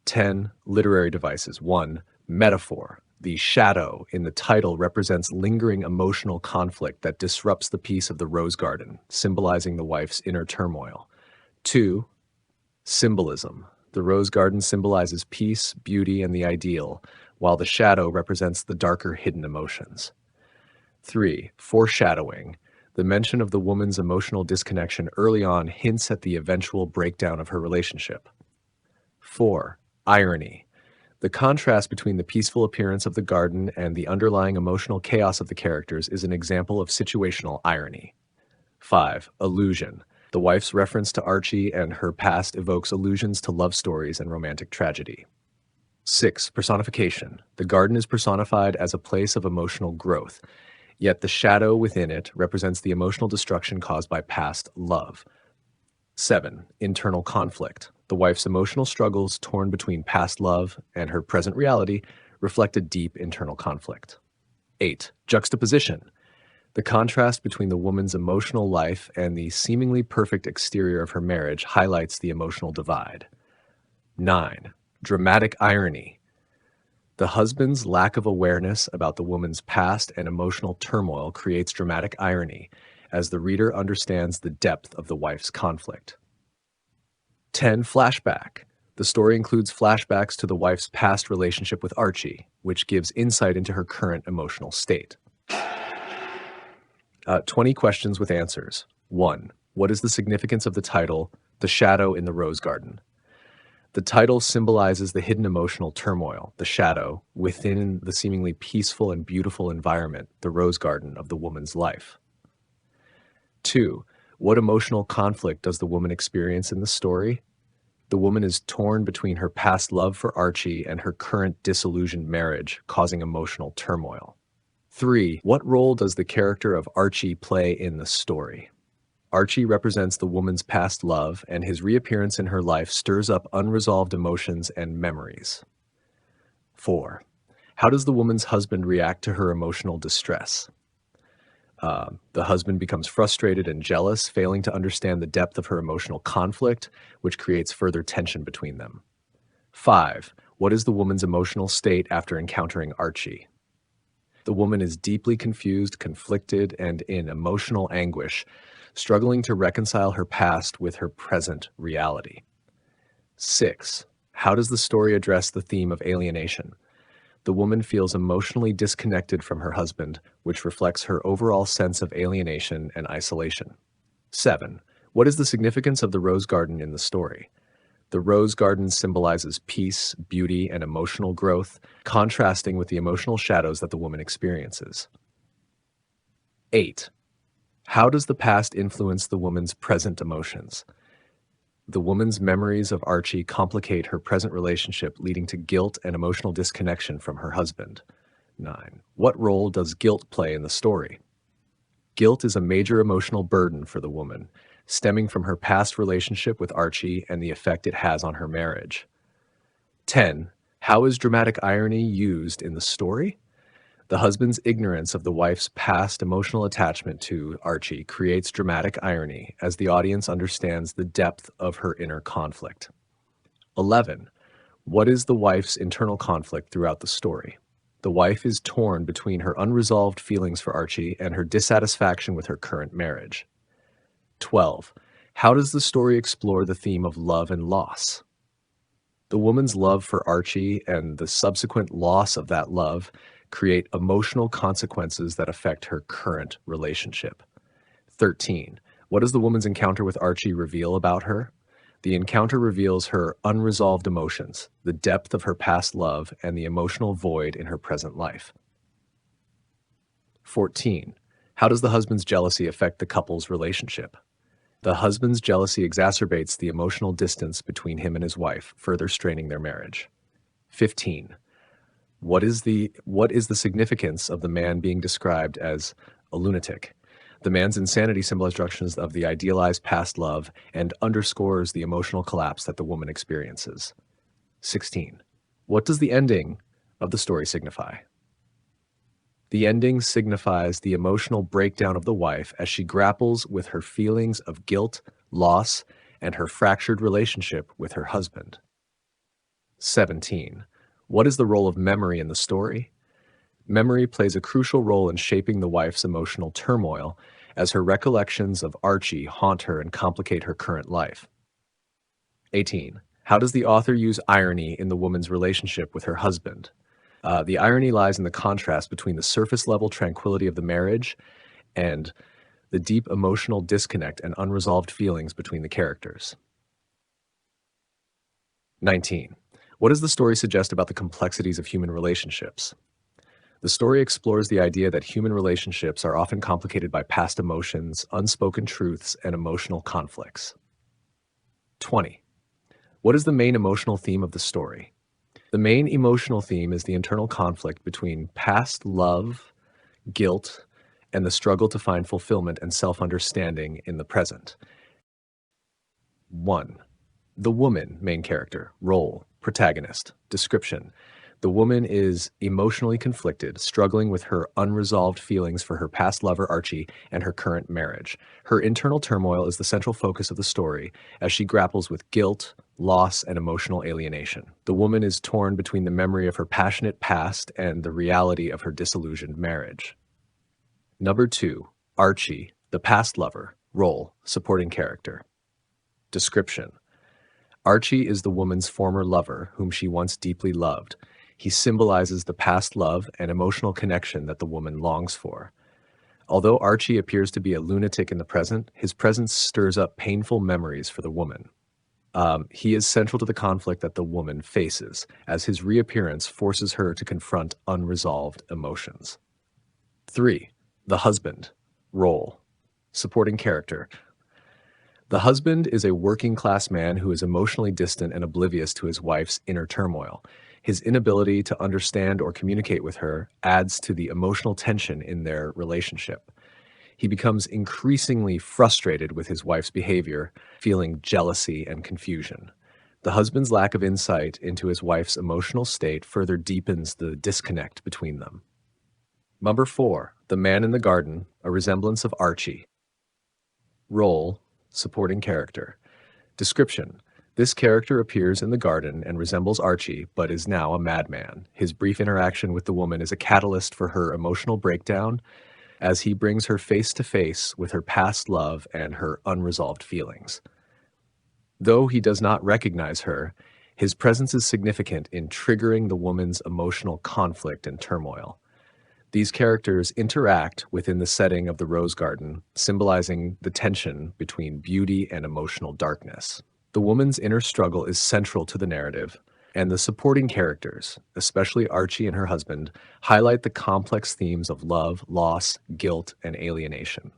10. Literary devices. 1. Metaphor. The shadow in the title represents lingering emotional conflict that disrupts the peace of the rose garden, symbolizing the wife's inner turmoil. 2. Symbolism. The rose garden symbolizes peace, beauty, and the ideal, while the shadow represents the darker hidden emotions. 3. Foreshadowing. The mention of the woman's emotional disconnection early on hints at the eventual breakdown of her relationship. 4. Irony. The contrast between the peaceful appearance of the garden and the underlying emotional chaos of the characters is an example of situational irony. 5. Illusion. The wife's reference to Archie and her past evokes allusions to love stories and romantic tragedy. 6. Personification. The garden is personified as a place of emotional growth, yet the shadow within it represents the emotional destruction caused by past love. 7. Internal conflict. The wife's emotional struggles, torn between past love and her present reality, reflect a deep internal conflict. 8. Juxtaposition. The contrast between the woman's emotional life and the seemingly perfect exterior of her marriage highlights the emotional divide. 9. Dramatic irony. The husband's lack of awareness about the woman's past and emotional turmoil creates dramatic irony as the reader understands the depth of the wife's conflict. 10. Flashback. The story includes flashbacks to the wife's past relationship with Archie, which gives insight into her current emotional state. 20 questions with answers. 1. What is the significance of the title, The Shadow in the Rose Garden? The title symbolizes the hidden emotional turmoil, the shadow, within the seemingly peaceful and beautiful environment, the rose garden of the woman's life. 2. What emotional conflict does the woman experience in the story? The woman is torn between her past love for Archie and her current disillusioned marriage, causing emotional turmoil. 3. What role does the character of Archie play in the story? Archie represents the woman's past love, and his reappearance in her life stirs up unresolved emotions and memories. 4. How does the woman's husband react to her emotional distress? The husband becomes frustrated and jealous, failing to understand the depth of her emotional conflict, which creates further tension between them. 5. What is the woman's emotional state after encountering Archie? The woman is deeply confused, conflicted, and in emotional anguish, struggling to reconcile her past with her present reality. 6. How does the story address the theme of alienation? The woman feels emotionally disconnected from her husband, which reflects her overall sense of alienation and isolation. 7. What is the significance of the rose garden in the story? The rose garden symbolizes peace, beauty, and emotional growth, contrasting with the emotional shadows that the woman experiences. 8. How does the past influence the woman's present emotions? The woman's memories of Archie complicate her present relationship, leading to guilt and emotional disconnection from her husband. 9. What role does guilt play in the story? Guilt is a major emotional burden for the woman, stemming from her past relationship with Archie and the effect it has on her marriage. 10. How is dramatic irony used in the story? The husband's ignorance of the wife's past emotional attachment to Archie creates dramatic irony as the audience understands the depth of her inner conflict. 11. What is the wife's internal conflict throughout the story? The wife is torn between her unresolved feelings for Archie and her dissatisfaction with her current marriage. 12. How does the story explore the theme of love and loss? The woman's love for Archie and the subsequent loss of that love create emotional consequences that affect her current relationship. 13. What does the woman's encounter with Archie reveal about her? The encounter reveals her unresolved emotions, the depth of her past love, and the emotional void in her present life. 14. How does the husband's jealousy affect the couple's relationship? The husband's jealousy exacerbates the emotional distance between him and his wife, further straining their marriage. 15. What is the significance of the man being described as a lunatic? The man's insanity symbolizes instructions of the idealized past love and underscores the emotional collapse that the woman experiences. 16. What does the ending of the story signify? The ending signifies the emotional breakdown of the wife as she grapples with her feelings of guilt, loss, and her fractured relationship with her husband. 17. What is the role of memory in the story? Memory plays a crucial role in shaping the wife's emotional turmoil, as her recollections of Archie haunt her and complicate her current life. 18. How does the author use irony in the woman's relationship with her husband? The irony lies in the contrast between the surface-level tranquility of the marriage and the deep emotional disconnect and unresolved feelings between the characters. 19. What does the story suggest about the complexities of human relationships? The story explores the idea that human relationships are often complicated by past emotions, unspoken truths, and emotional conflicts. 20. What is the main emotional theme of the story? The main emotional theme is the internal conflict between past love, guilt, and the struggle to find fulfillment and self-understanding in the present. 1. The woman, main character, role, protagonist, description. The woman is emotionally conflicted, struggling with her unresolved feelings for her past lover Archie and her current marriage. Her internal turmoil is the central focus of the story as she grapples with guilt, loss, and emotional alienation. The woman is torn between the memory of her passionate past and the reality of her disillusioned marriage. Number 2. Archie, the past lover, role, supporting character. Description. Archie is the woman's former lover, whom she once deeply loved. He symbolizes the past love and emotional connection that the woman longs for. Although Archie appears to be a lunatic in the present, his presence stirs up painful memories for the woman. He is central to the conflict that the woman faces, as his reappearance forces her to confront unresolved emotions. 3. The husband, role, supporting character. The husband is a working-class man who is emotionally distant and oblivious to his wife's inner turmoil. His inability to understand or communicate with her adds to the emotional tension in their relationship. He becomes increasingly frustrated with his wife's behavior, feeling jealousy and confusion. The husband's lack of insight into his wife's emotional state further deepens the disconnect between them. Number 4. The man in the garden, a resemblance of Archie. Role, supporting character. Description. This character appears in the garden and resembles Archie, but is now a madman. His brief interaction with the woman is a catalyst for her emotional breakdown, as he brings her face to face with her past love and her unresolved feelings. Though he does not recognize her, his presence is significant in triggering the woman's emotional conflict and turmoil. These characters interact within the setting of the rose garden, symbolizing the tension between beauty and emotional darkness. The woman's inner struggle is central to the narrative, and the supporting characters, especially Archie and her husband, highlight the complex themes of love, loss, guilt, and alienation.